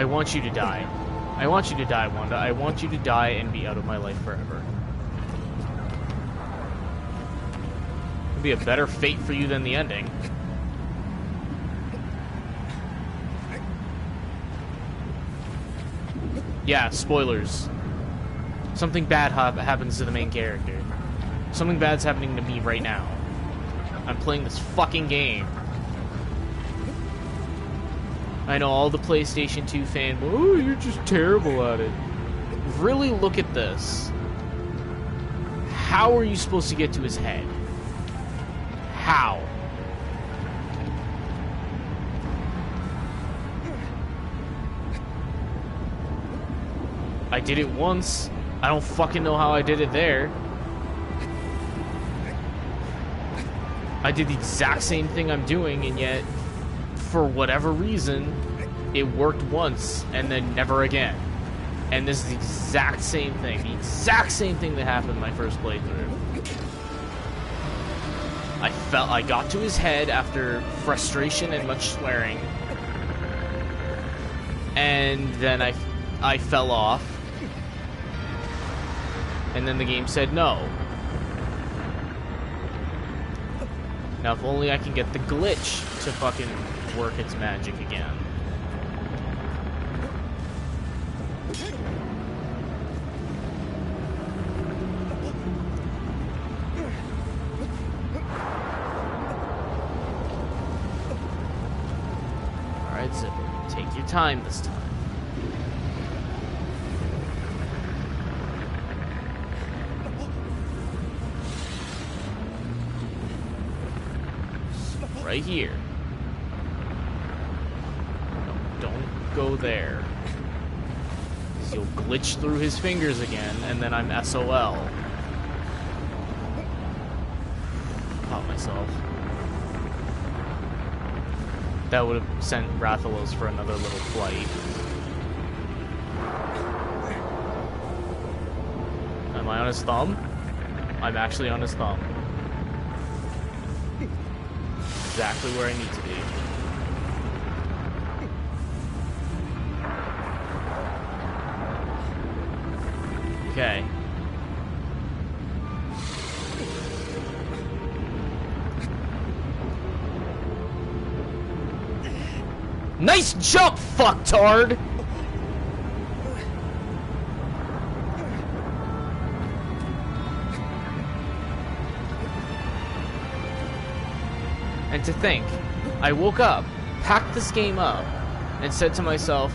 want you to die. I want you to die, Wanda. I want you to die and be out of my life forever. It'd be a better fate for you than the ending. Yeah, spoilers. Something bad happens to the main character. Something bad's happening to me right now. I'm playing this fucking game. I know all the PlayStation 2 fans, oh, you're just terrible at it. Really look at this. How are you supposed to get to his head? How? I did it once. I don't fucking know how I did it there. I did the exact same thing I'm doing, and yet, for whatever reason, it worked once, and then never again. And this is the exact same thing. The exact same thing that happened in my first playthrough. I got to his head after frustration and much swearing. And then I fell off. And then the game said no. Now if only I can get the glitch to fucking work its magic again. Alright, Zipper, take your time this time. Right here. No, don't go there. Because you'll glitch through his fingers again, and then I'm SOL. Caught myself. That would have sent Rathalos for another little flight. Am I on his thumb? I'm actually on his thumb. Exactly where I need to be. Okay. Nice jump, fucktard! And to think, I woke up, packed this game up, and said to myself,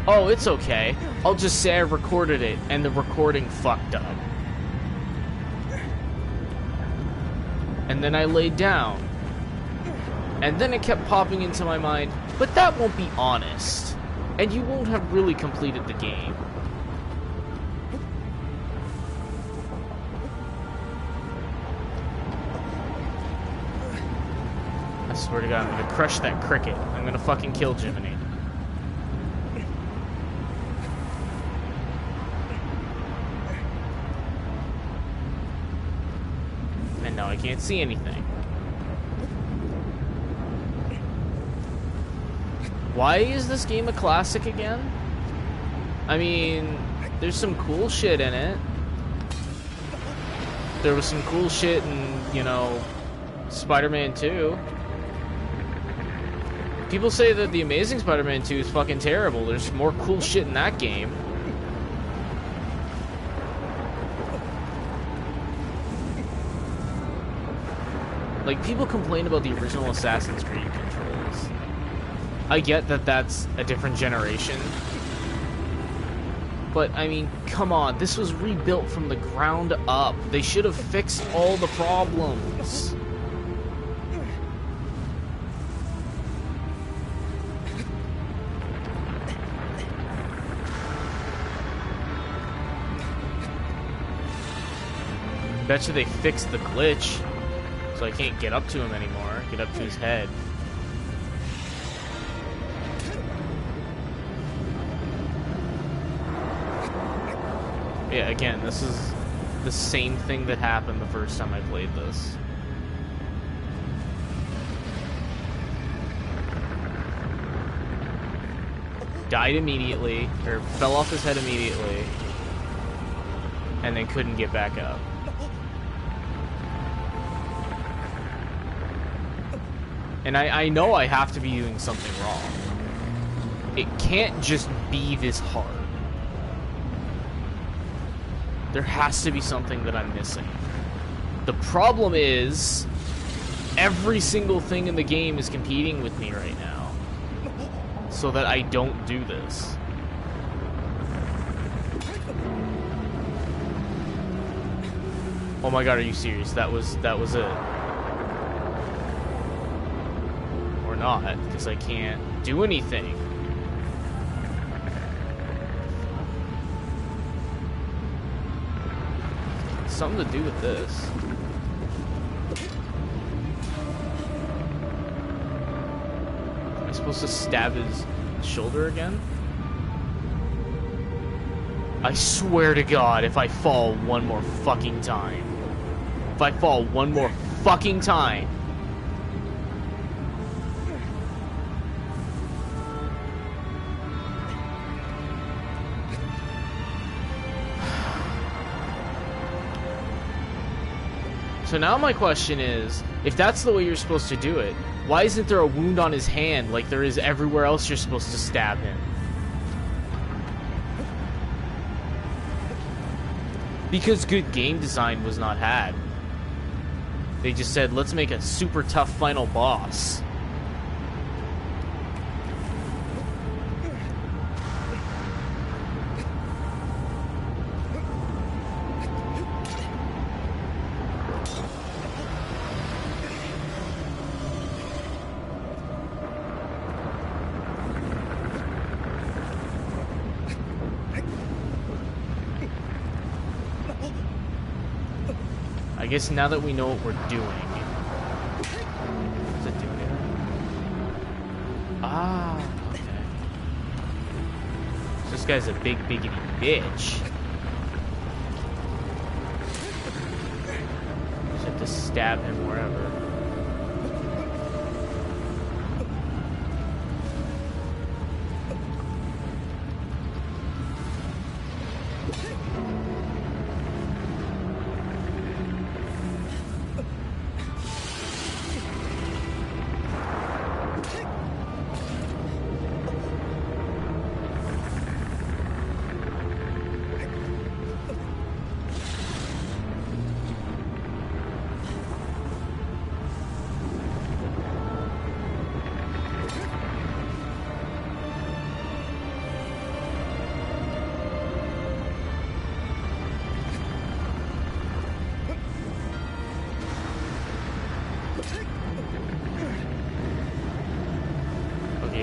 oh, it's okay. I'll just say I recorded it, and the recording fucked up. And then I laid down. And then it kept popping into my mind, but that won't be honest. And you won't have really completed the game. I swear to God, I'm gonna crush that cricket. I'm gonna fucking kill Jiminy. And now I can't see anything. Why is this game a classic again? I mean, there's some cool shit in it. There was some cool shit in, you know, Spider-Man 2. People say that the Amazing Spider-Man 2 is fucking terrible. There's more cool shit in that game. Like, people complain about the original Assassin's Creed controls. I get that that's a different generation. But, I mean, come on. This was rebuilt from the ground up. They should have fixed all the problems. Betcha they fixed the glitch, so I can't get up to him anymore. Get up to his head. Yeah, again, this is the same thing that happened the first time I played this. Died immediately, or fell off his head immediately, and then couldn't get back up. And I know I have to be doing something wrong. It can't just be this hard. There has to be something that I'm missing. The problem is, every single thing in the game is competing with me right now, so that I don't do this. Oh my God, are you serious? That was it. Or not, because I can't do anything. Something to do with this. Am I supposed to stab his shoulder again? I swear to God, if I fall one more fucking time. If I fall one more fucking time. So now my question is, if that's the way you're supposed to do it, why isn't there a wound on his hand like there is everywhere else you're supposed to stab him? Because good game design was not had. They just said, let's make a super tough final boss. I guess now that we know what we're doing. Is it doing it? Ah, okay. So this guy's a big biggity bitch. Just have to stab him wherever.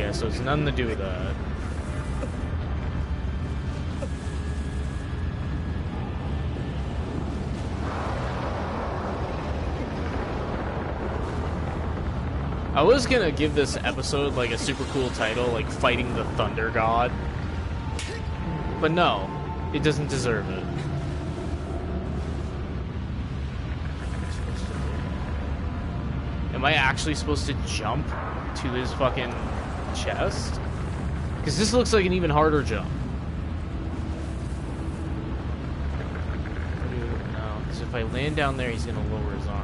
Yeah, so it's nothing to do with that. I was gonna give this episode like a super cool title, like Fighting the Thunder God. But no, it doesn't deserve it. Am I actually supposed to jump to his fucking chest? Because this looks like an even harder jump. No, because if I land down there, he's gonna lower his arm.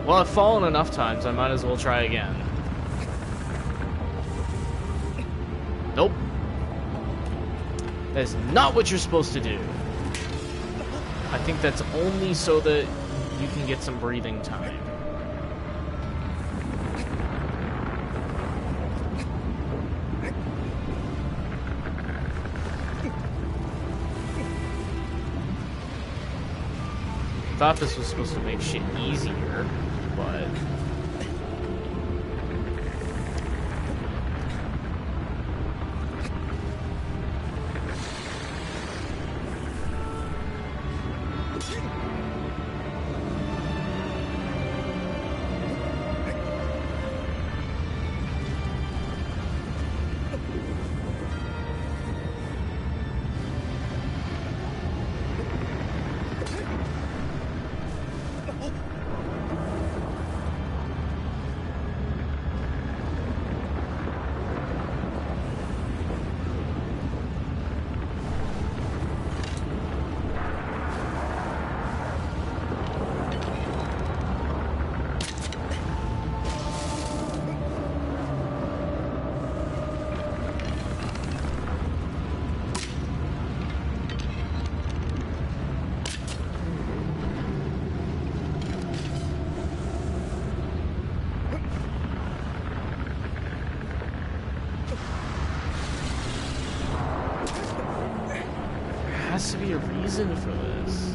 Well, I've fallen enough times, I might as well try again. Nope. That is not what you're supposed to do. I think that's only so that you can get some breathing time. Thought this was supposed to make shit easier, but... There has to be a reason for this.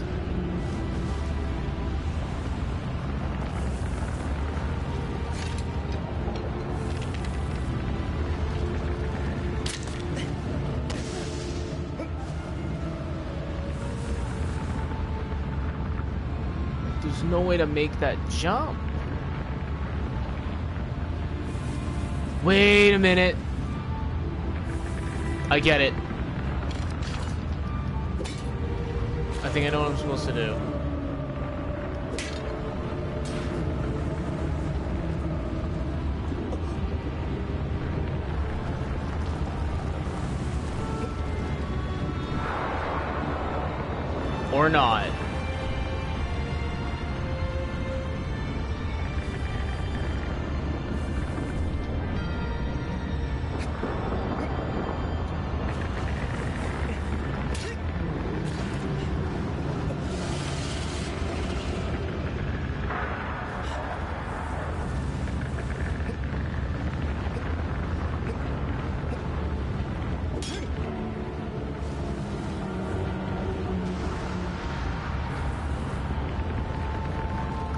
There's no way to make that jump. Wait a minute. I get it. I think I know what I'm supposed to do. Or not.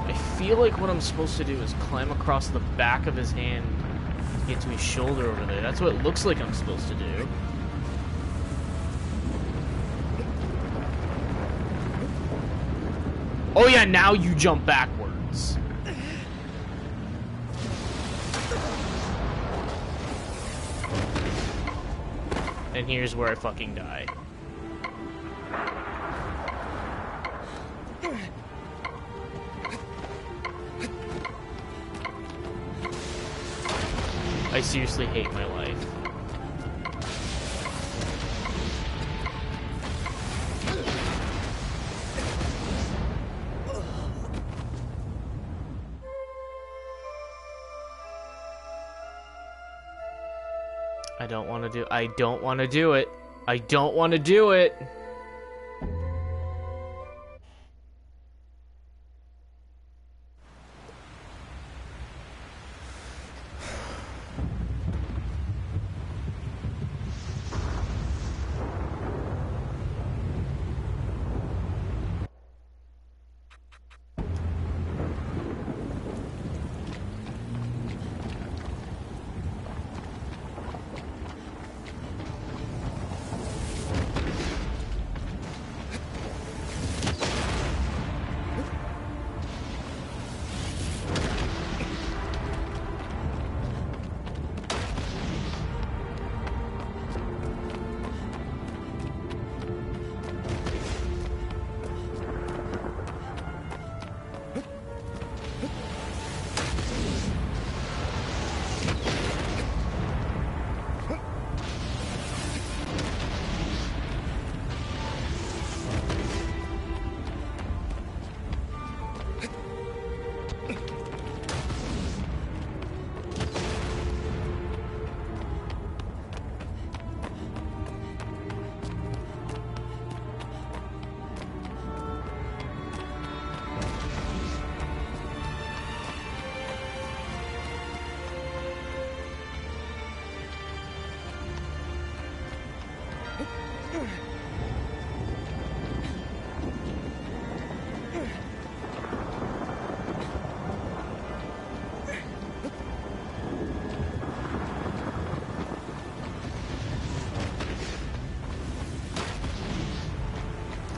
I feel like what I'm supposed to do is climb across the back of his hand to get to his shoulder over there. That's what it looks like I'm supposed to do. Oh yeah, now you jump backwards. And here's where I fucking die. I seriously hate my life. I don't want to do it. I don't want to do it. I don't want to do it.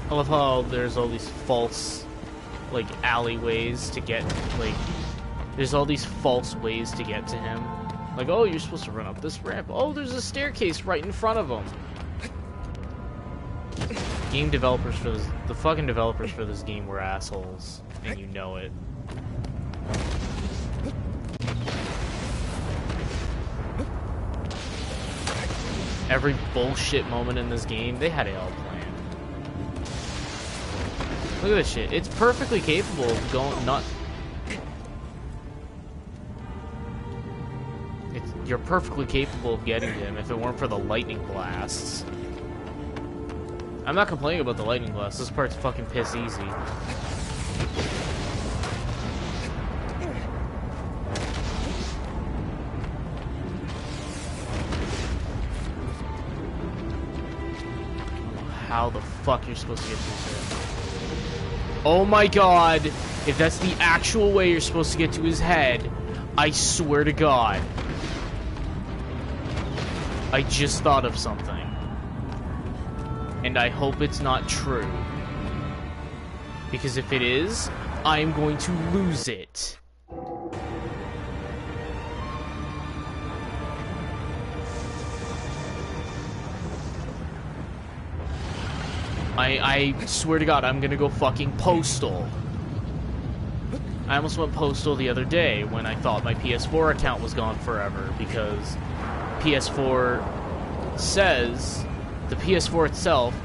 I love how there's all these false, like, alleyways to get, like, there's all these false ways to get to him. Like, oh, you're supposed to run up this ramp. Oh, there's a staircase right in front of him. Game developers for this, the fucking developers for this game were assholes, and you know it. Every bullshit moment in this game, they had it all planned. Look at this shit. It's perfectly capable of going not. You're perfectly capable of getting to him if it weren't for the lightning blasts. I'm not complaining about the lightning blasts. This part's fucking piss easy. How the fuck you're supposed to get to his head? Oh my god! If that's the actual way you're supposed to get to his head, I swear to God. I just thought of something. And I hope it's not true. Because if it is, I am going to lose it. I swear to God, I'm gonna go fucking postal. I almost went postal the other day when I thought my PS4 account was gone forever because PS4 says, the PS4 itself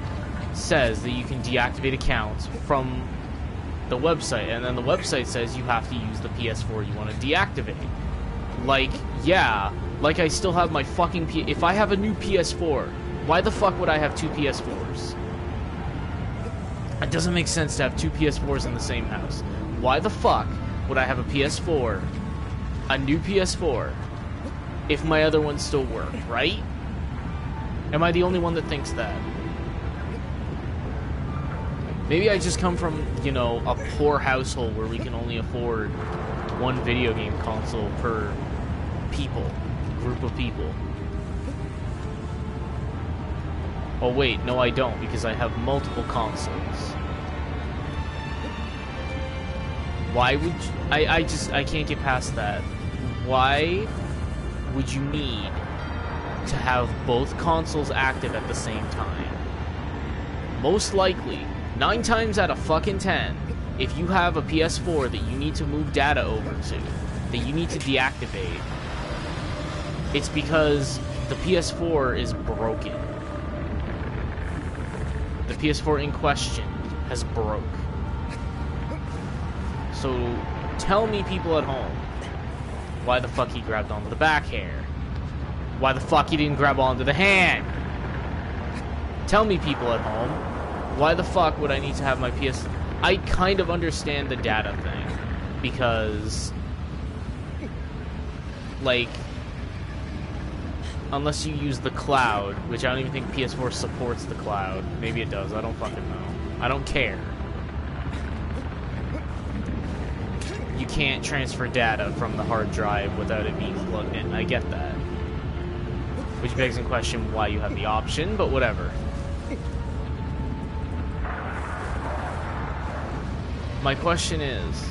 says that you can deactivate accounts from the website, and then the website says you have to use the PS4 you want to deactivate. Like, yeah, like I still have my fucking if I have a new PS4, why the fuck would I have two PS4s? It doesn't make sense to have two PS4s in the same house. Why the fuck would I have a PS4, a new PS4, if my other ones still work, right? Am I the only one that thinks that? Maybe I just come from, you know, a poor household where we can only afford one video game console per group of people. Oh wait, no I don't, because I have multiple consoles. Why would you, I can't get past that. Why would you need to have both consoles active at the same time? Most likely, 9 times out of fucking 10, if you have a PS4 that you need to move data over to, that you need to deactivate, it's because the PS4 is broken. The PS4 in question has broke. So, tell me, people at home, why the fuck he grabbed onto the back hair? Why the fuck he didn't grab onto the hand? Tell me, people at home, why the fuck would I need to have my PS... I kind of understand the data thing, because, like, unless you use the cloud, which I don't even think PS4 supports the cloud. Maybe it does, I don't fucking know. I don't care. You can't transfer data from the hard drive without it being plugged in. I get that. Which begs in question why you have the option, but whatever. My question is,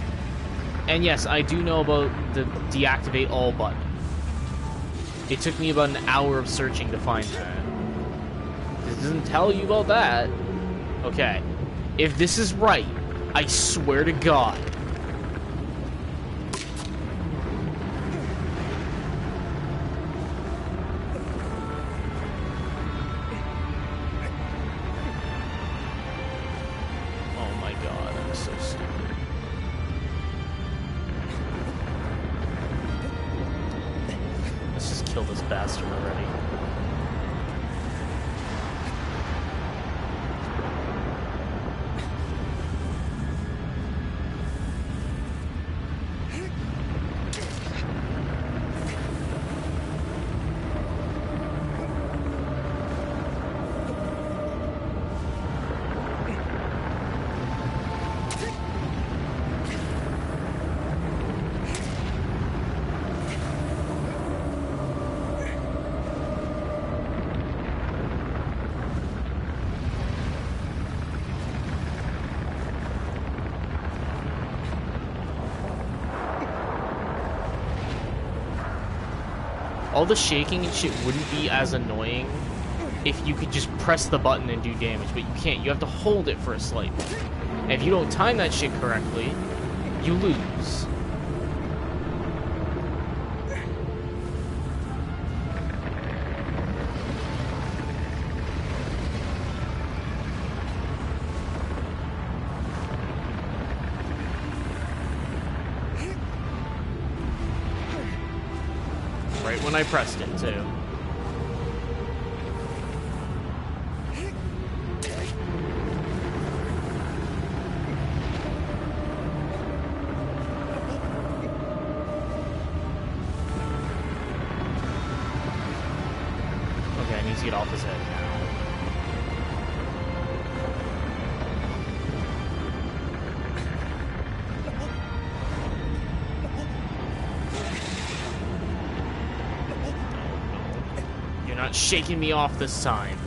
and yes, I do know about the deactivate all button. It took me about an hour of searching to find that. This doesn't tell you about that. Okay. If this is right, I swear to God. Kill this bastard already. all the shaking and shit wouldn't be as annoying if you could just press the button and do damage, but you can't. You have to hold it for a slight bit. And if you don't time that shit correctly, you lose. Right when I pressed it, too. Okay, I need to get off his head now. You're not shaking me off this time.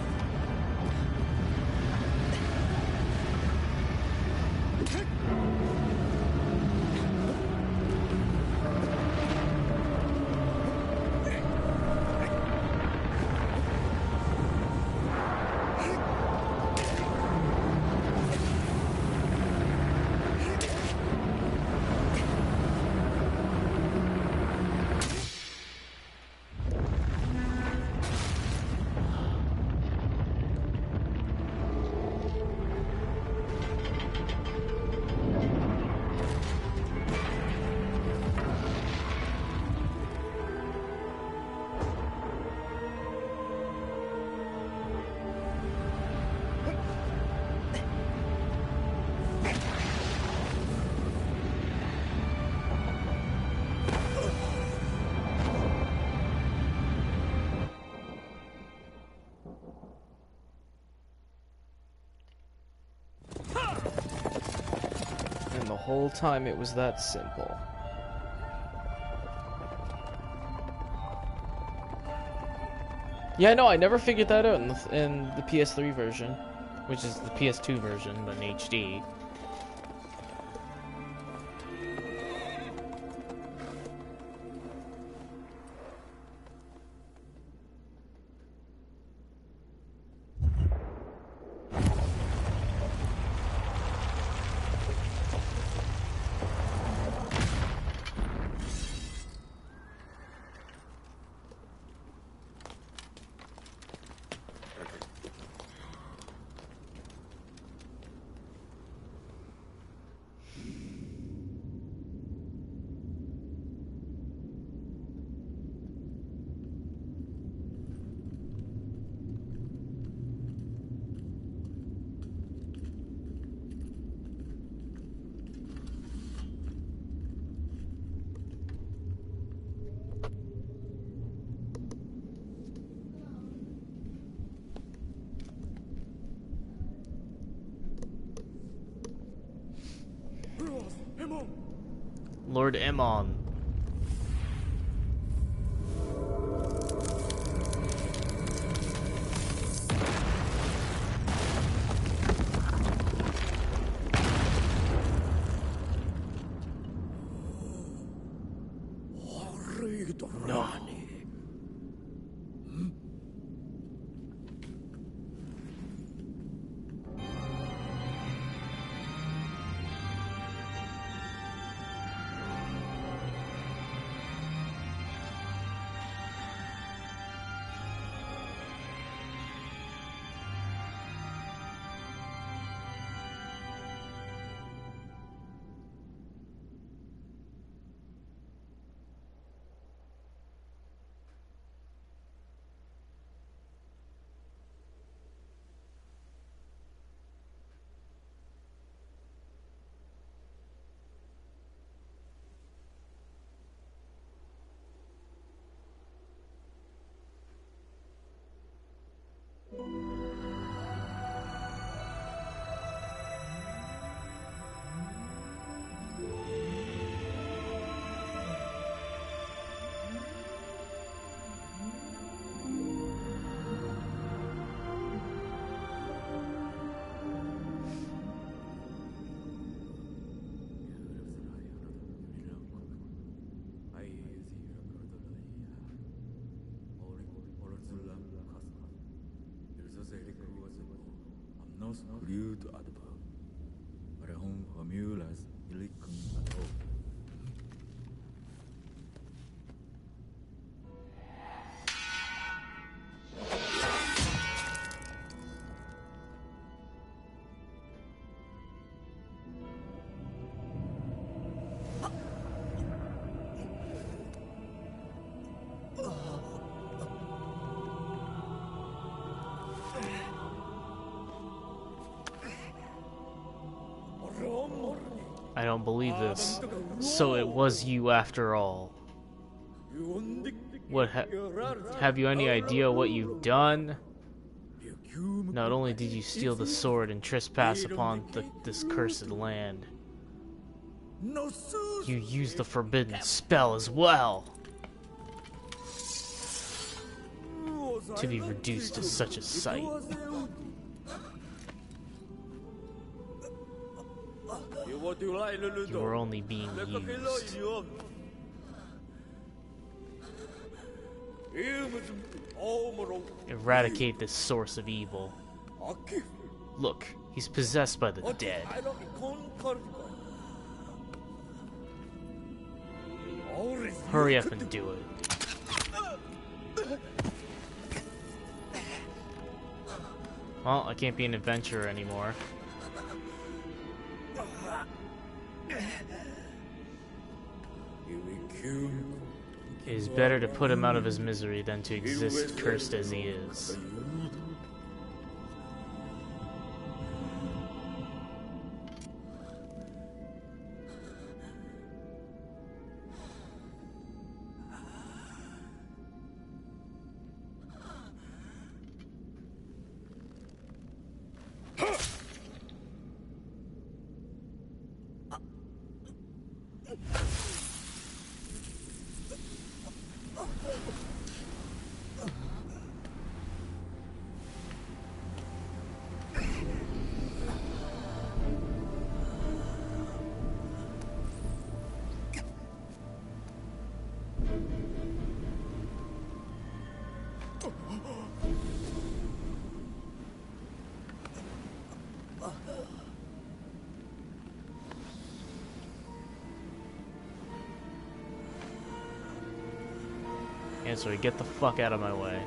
And the whole time it was that simple. Yeah, no, I never figured that out in the PS3 version, which is the PS2 version, but in HD. Lord Emon. No. Glued Adba. Arehon formulas ilicum at all. I don't believe this. So it was you after all. What have you any idea what you've done? Not only did you steal the sword and trespass upon this cursed land, you used the forbidden spell as well. To be reduced to such a sight. You were only being used. Eradicate this source of evil. Look, he's possessed by the dead. Hurry up and do it. Well, I can't be an adventurer anymore. It is better to put him out of his misery than to exist cursed as he is. Answer, get the fuck out of my way.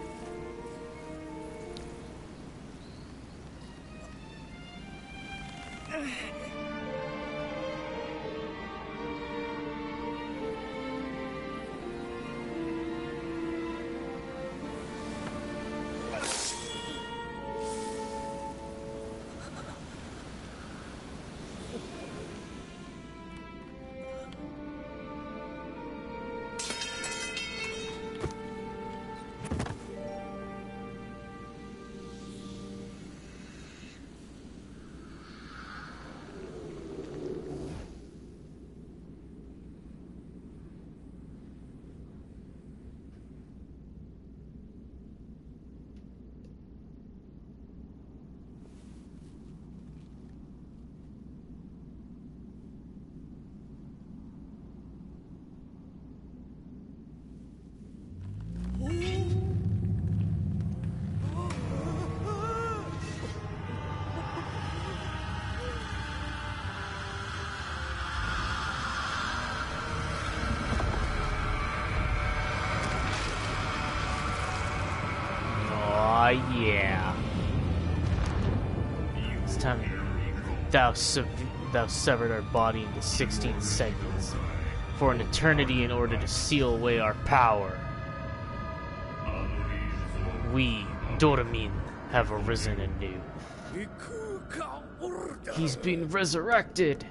Yeah. It's time. Thou severed our body into 16 segments for an eternity in order to seal away our power. We, Doramin, have arisen anew. He's been resurrected.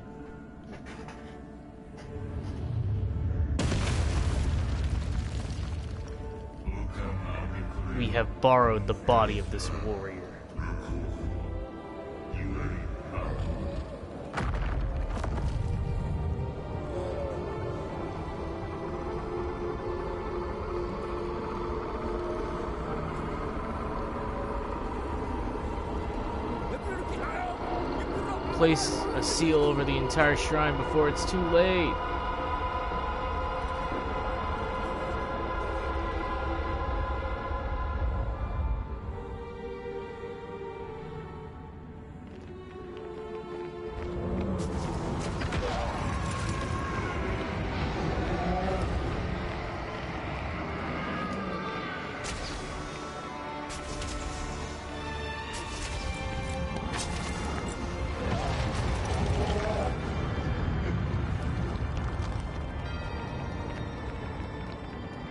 We have borrowed the body of this warrior. Place a seal over the entire shrine before it's too late.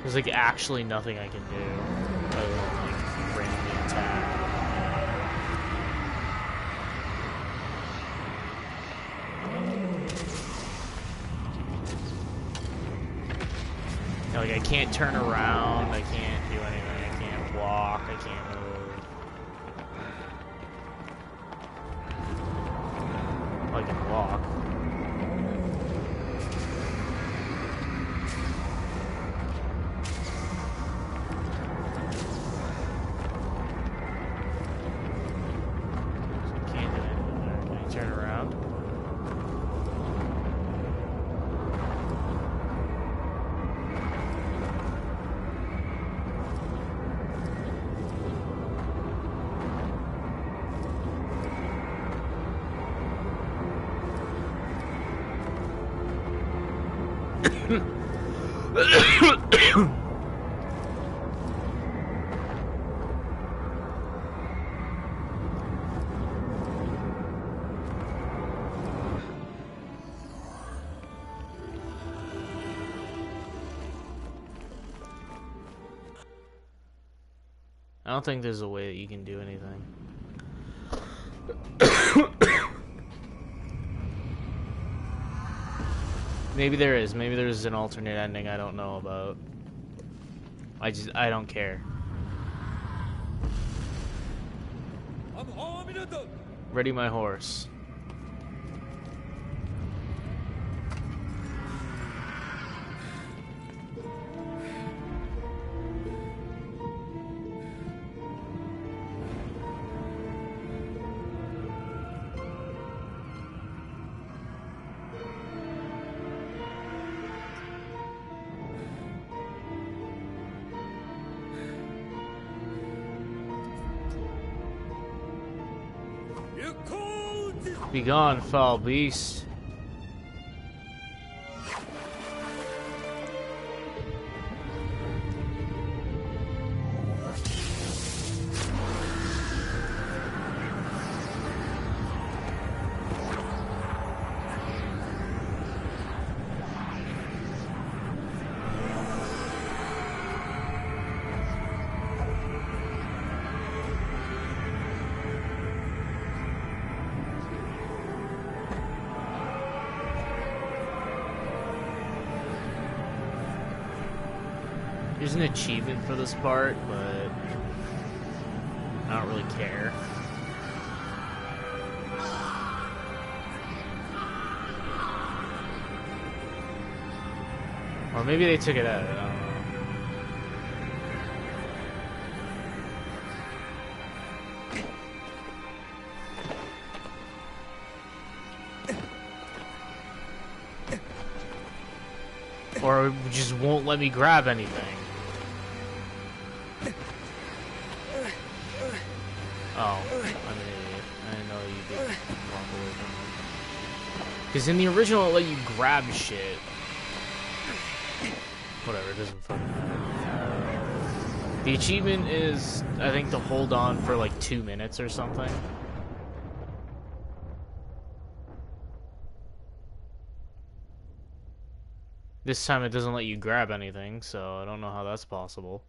There's like actually nothing I can do other than like randomly attack. Like I can't turn around, I can't do anything, I can't walk, I can't move. Well, I can walk. So I can't do anything there. Can I turn around? I don't think there's a way that you can do anything. Maybe there is. Maybe there's an alternate ending I don't know about. I don't care. Ready my horse. Be gone, foul beast. There's an achievement for this part, but I don't really care. Or maybe they took it out, I don't know. Or it just won't let me grab anything. Oh, I'm an idiot. I didn't know you could walk away from it. Because in the original, it let you grab shit. Whatever, it doesn't fucking matter. The achievement is, I think, to hold on for like 2 minutes or something. This time it doesn't let you grab anything, so I don't know how that's possible.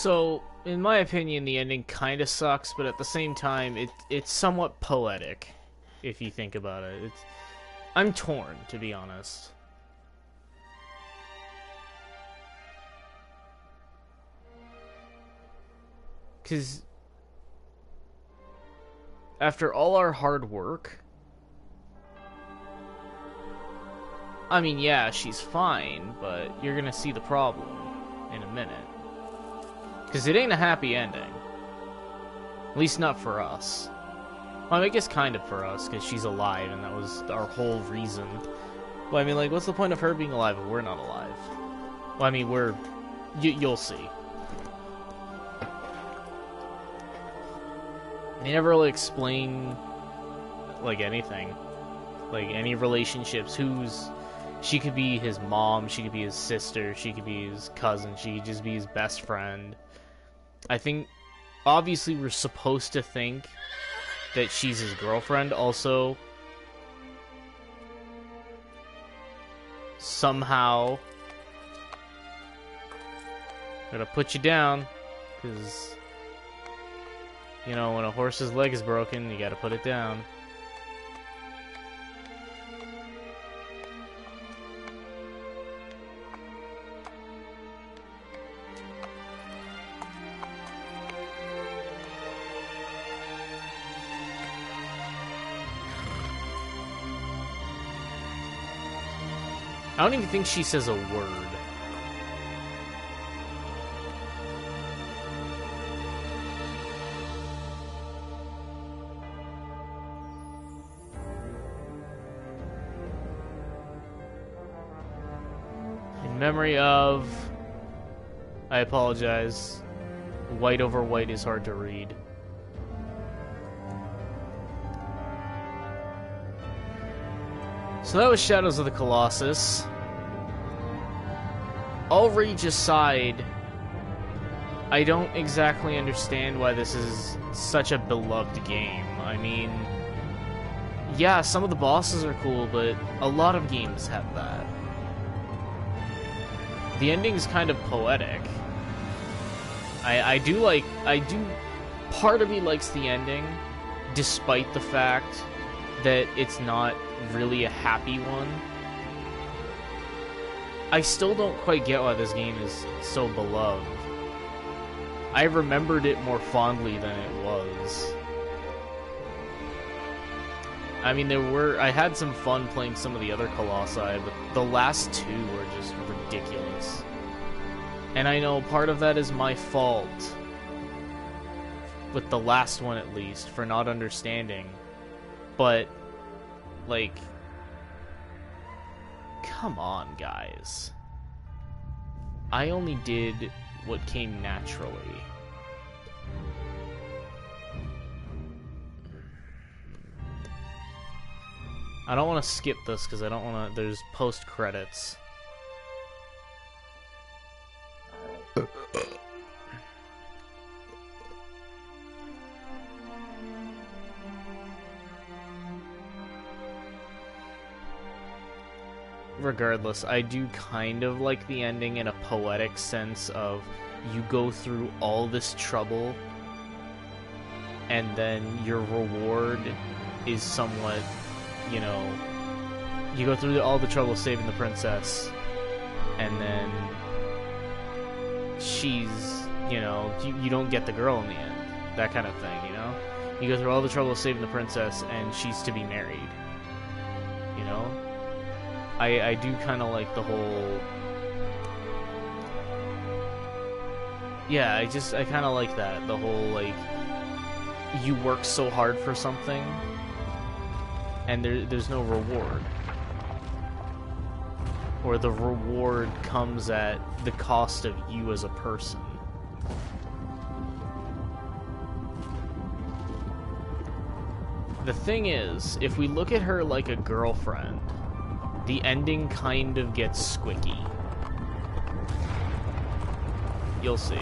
So, in my opinion, the ending kind of sucks, but at the same time, it's somewhat poetic, if you think about it. I'm torn, to be honest. Because after all our hard work, I mean, yeah, she's fine, but you're gonna see the problem in a minute. Because it ain't a happy ending. At least not for us. Well, I guess kind of for us, because she's alive, and that was our whole reason. Well, I mean, like, what's the point of her being alive if we're not alive? Well, I mean, you'll see. They never really explain, like, anything. Like, any relationships. She could be his mom, she could be his sister, she could be his cousin, she could just be his best friend. I think, obviously, we're supposed to think that she's his girlfriend. Also, somehow, gotta put you down, because, you know, when a horse's leg is broken, you gotta put it down. I don't even think she says a word. In memory of... I apologize. White over white is hard to read. So that was Shadows of the Colossus. All rage aside, I don't exactly understand why this is such a beloved game. I mean, yeah, some of the bosses are cool, but a lot of games have that. The ending's kind of poetic. Part of me likes the ending, despite the fact that it's not really a happy one. I still don't quite get why this game is so beloved. I remembered it more fondly than it was. I mean, I had some fun playing some of the other Colossi, but the last two were just ridiculous. And I know part of that is my fault, with the last one at least, for not understanding. But, like, come on, guys. I only did what came naturally. I don't want to skip this because I don't want to... There's post-credits. Regardless, I do kind of like the ending in a poetic sense of you go through all this trouble and then your reward is somewhat, you know, you go through all the trouble saving the princess and then she's, you know, you don't get the girl in the end. That kind of thing, you know? You go through all the trouble saving the princess and she's to be married. You know? I do kind of like the whole... Yeah, I kind of like that. The whole, like, you work so hard for something, and there's no reward. Or the reward comes at the cost of you as a person. The thing is, if we look at her like a girlfriend, the ending kind of gets squicky. You'll see.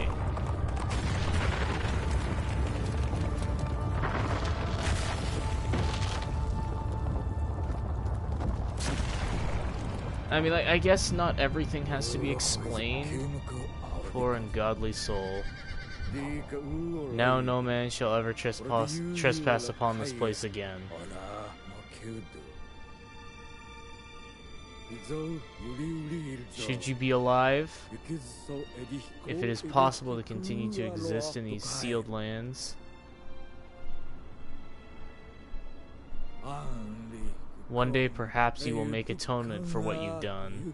I mean, like, I guess not everything has to be explained. Poor ungodly soul. Now no man shall ever trespass upon this place again. Should you be alive, if it is possible to continue to exist in these sealed lands, one day perhaps you will make atonement for what you've done.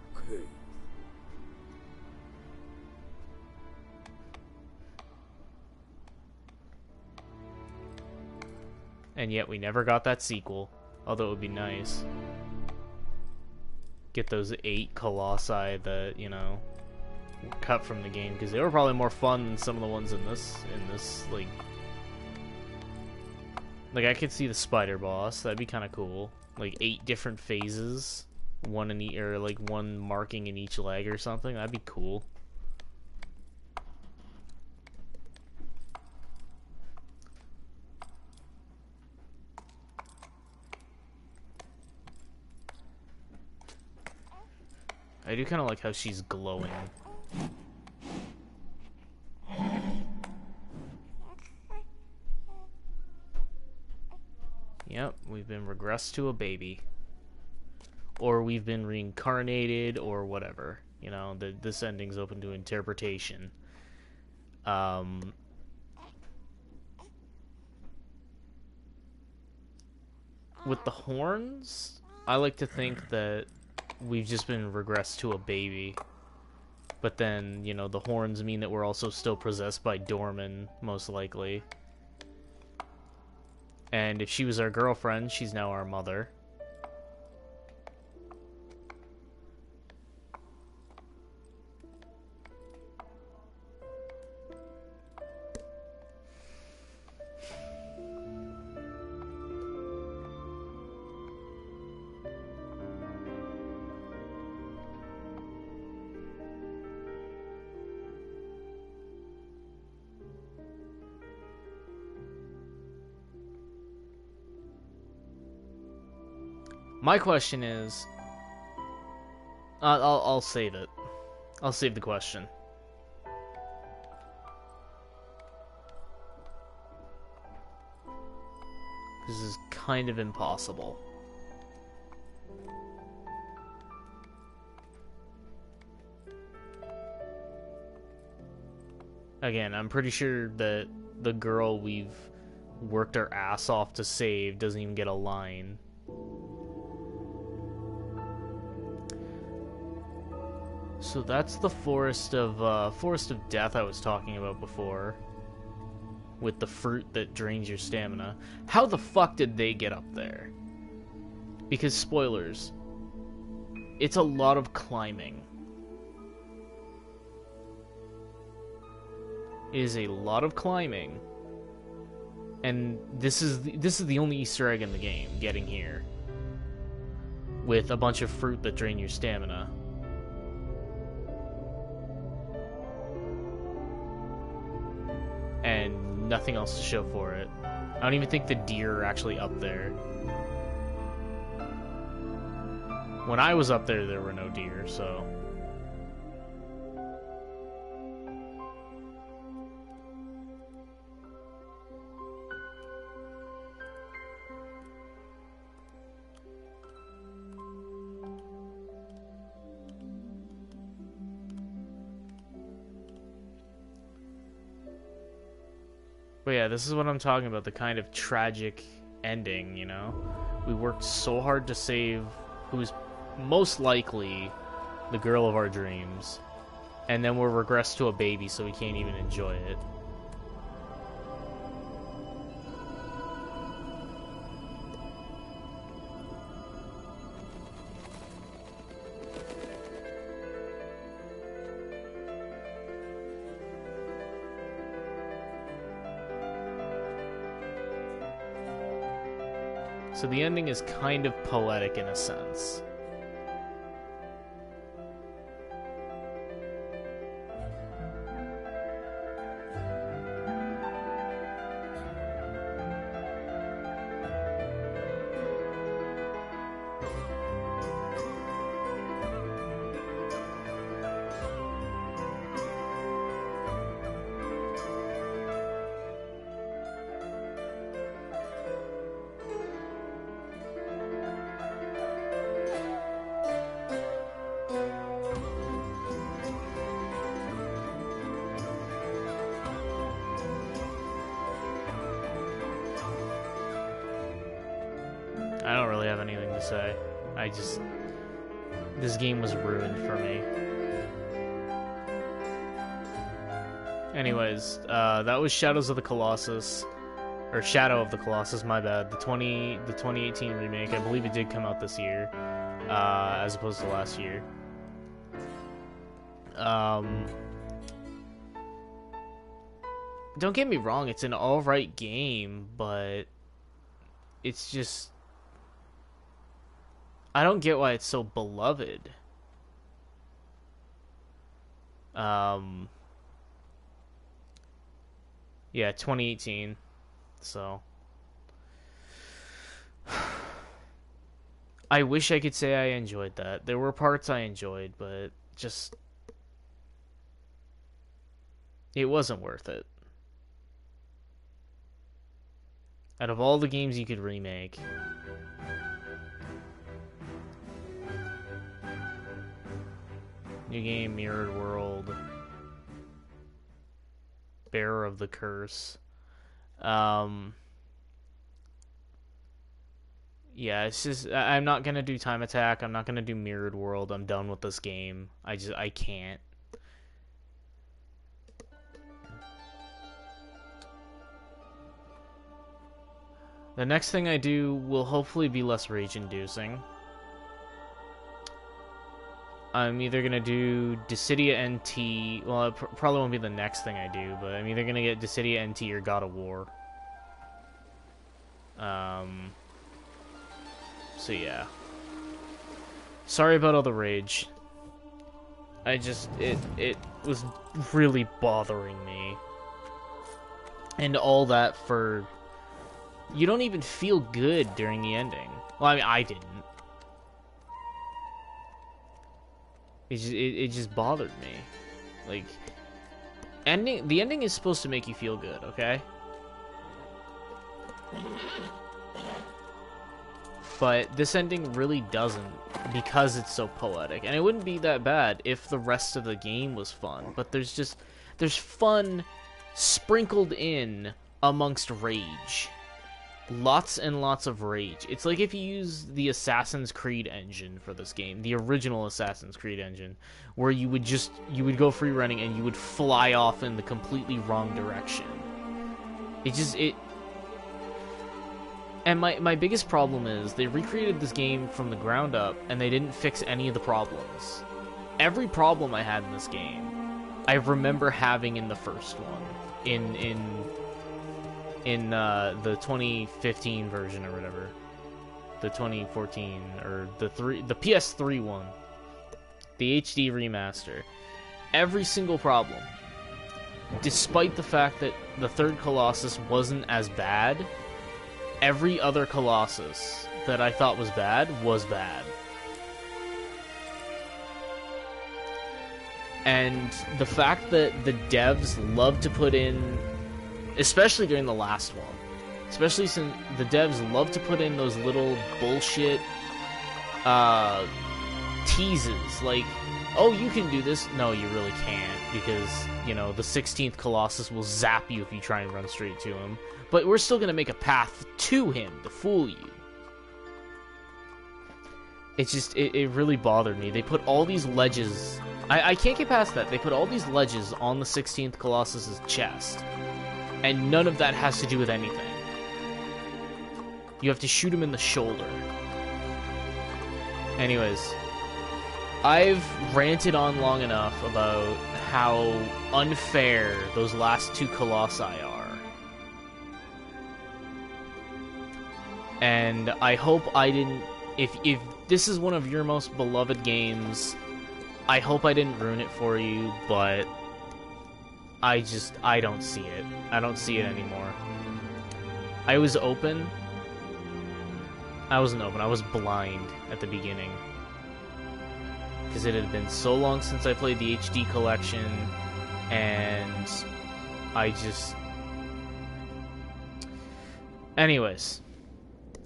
And yet we never got that sequel, although it would be nice. Get those 8 Colossi that, you know, were cut from the game, because they were probably more fun than some of the ones in this, like I could see the spider boss, that'd be kind of cool. Like 8 different phases, one in each, or like one marking in each leg or something, that'd be cool. I do kind of like how she's glowing. Yep, we've been regressed to a baby. Or we've been reincarnated, or whatever. You know, this ending's open to interpretation. With the horns, I like to think that we've just been regressed to a baby. But then, you know, the horns mean that we're also still possessed by Dorman, most likely. And if she was our girlfriend, she's now our mother. My question is, I'll save it. I'll save the question. This is kind of impossible. Again, I'm pretty sure that the girl we've worked our ass off to save doesn't even get a line. So that's the forest of death I was talking about before, with the fruit that drains your stamina. How the fuck did they get up there? Because spoilers, it's a lot of climbing. It is a lot of climbing, and this is the only Easter egg in the game. Getting here with a bunch of fruit that drain your stamina. And nothing else to show for it. I don't even think the deer are actually up there. When I was up there, there were no deer, so... But yeah, this is what I'm talking about, the kind of tragic ending, you know? We worked so hard to save who's most likely the girl of our dreams, and then we're regressed to a baby so we can't even enjoy it. So the ending is kind of poetic in a sense. I don't really have anything to say. This game was ruined for me. Anyways, that was Shadows of the Colossus. Or Shadow of the Colossus, my bad. The 2018 remake. I believe it did come out this year. As opposed to last year. Don't get me wrong, it's an alright game, but it's just... I don't get why it's so beloved. Yeah, 2018. So... I wish I could say I enjoyed that. There were parts I enjoyed, but just... it wasn't worth it. Out of all the games you could remake... New game, Mirrored World... Bearer of the Curse... Yeah, it's just... I'm not gonna do Time Attack, I'm not gonna do Mirrored World, I'm done with this game. I can't. The next thing I do will hopefully be less rage-inducing. I'm either gonna do Dissidia NT... Well, it probably won't be the next thing I do, but I'm either gonna get Dissidia NT or God of War. So yeah. Sorry about all the rage. It was really bothering me. And all that for... You don't even feel good during the ending. Well, I mean, I didn't. It just bothered me. Like, the ending is supposed to make you feel good, okay? But this ending really doesn't, because it's so poetic. And it wouldn't be that bad if the rest of the game was fun. But there's fun sprinkled in amongst rage. Lots and lots of rage. It's like if you use the Assassin's Creed engine for this game, the original Assassin's Creed engine, where you would go free running and you would fly off in the completely wrong direction. And my biggest problem is they recreated this game from the ground up and they didn't fix any of the problems. Every problem I had in this game, I remember having in the first one. In the 2015 version or whatever, the 2014 or the PS3 one, the HD remaster, every single problem, despite the fact that the third Colossus wasn't as bad, every other Colossus that I thought was bad was bad. And the fact that the devs love to put in, especially during the last one, especially since the devs love to put in those little bullshit teases, like, oh, you can do this. No, you really can't, because, you know, the 16th Colossus will zap you if you try and run straight to him. But we're still going to make a path to him to fool you. It's just, it really bothered me. They put all these ledges... I can't get past that. They put all these ledges on the 16th Colossus' chest. And none of that has to do with anything. You have to shoot him in the shoulder. Anyways, I've ranted on long enough about how unfair those last two Colossi are. And I hope I didn't... If this is one of your most beloved games, I hope I didn't ruin it for you, but... I don't see it. I don't see it anymore. I was open. I wasn't open. I was blind at the beginning. Because it had been so long since I played the HD collection, and I just... Anyways,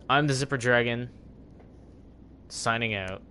I'm the Thezipperdragon, signing out.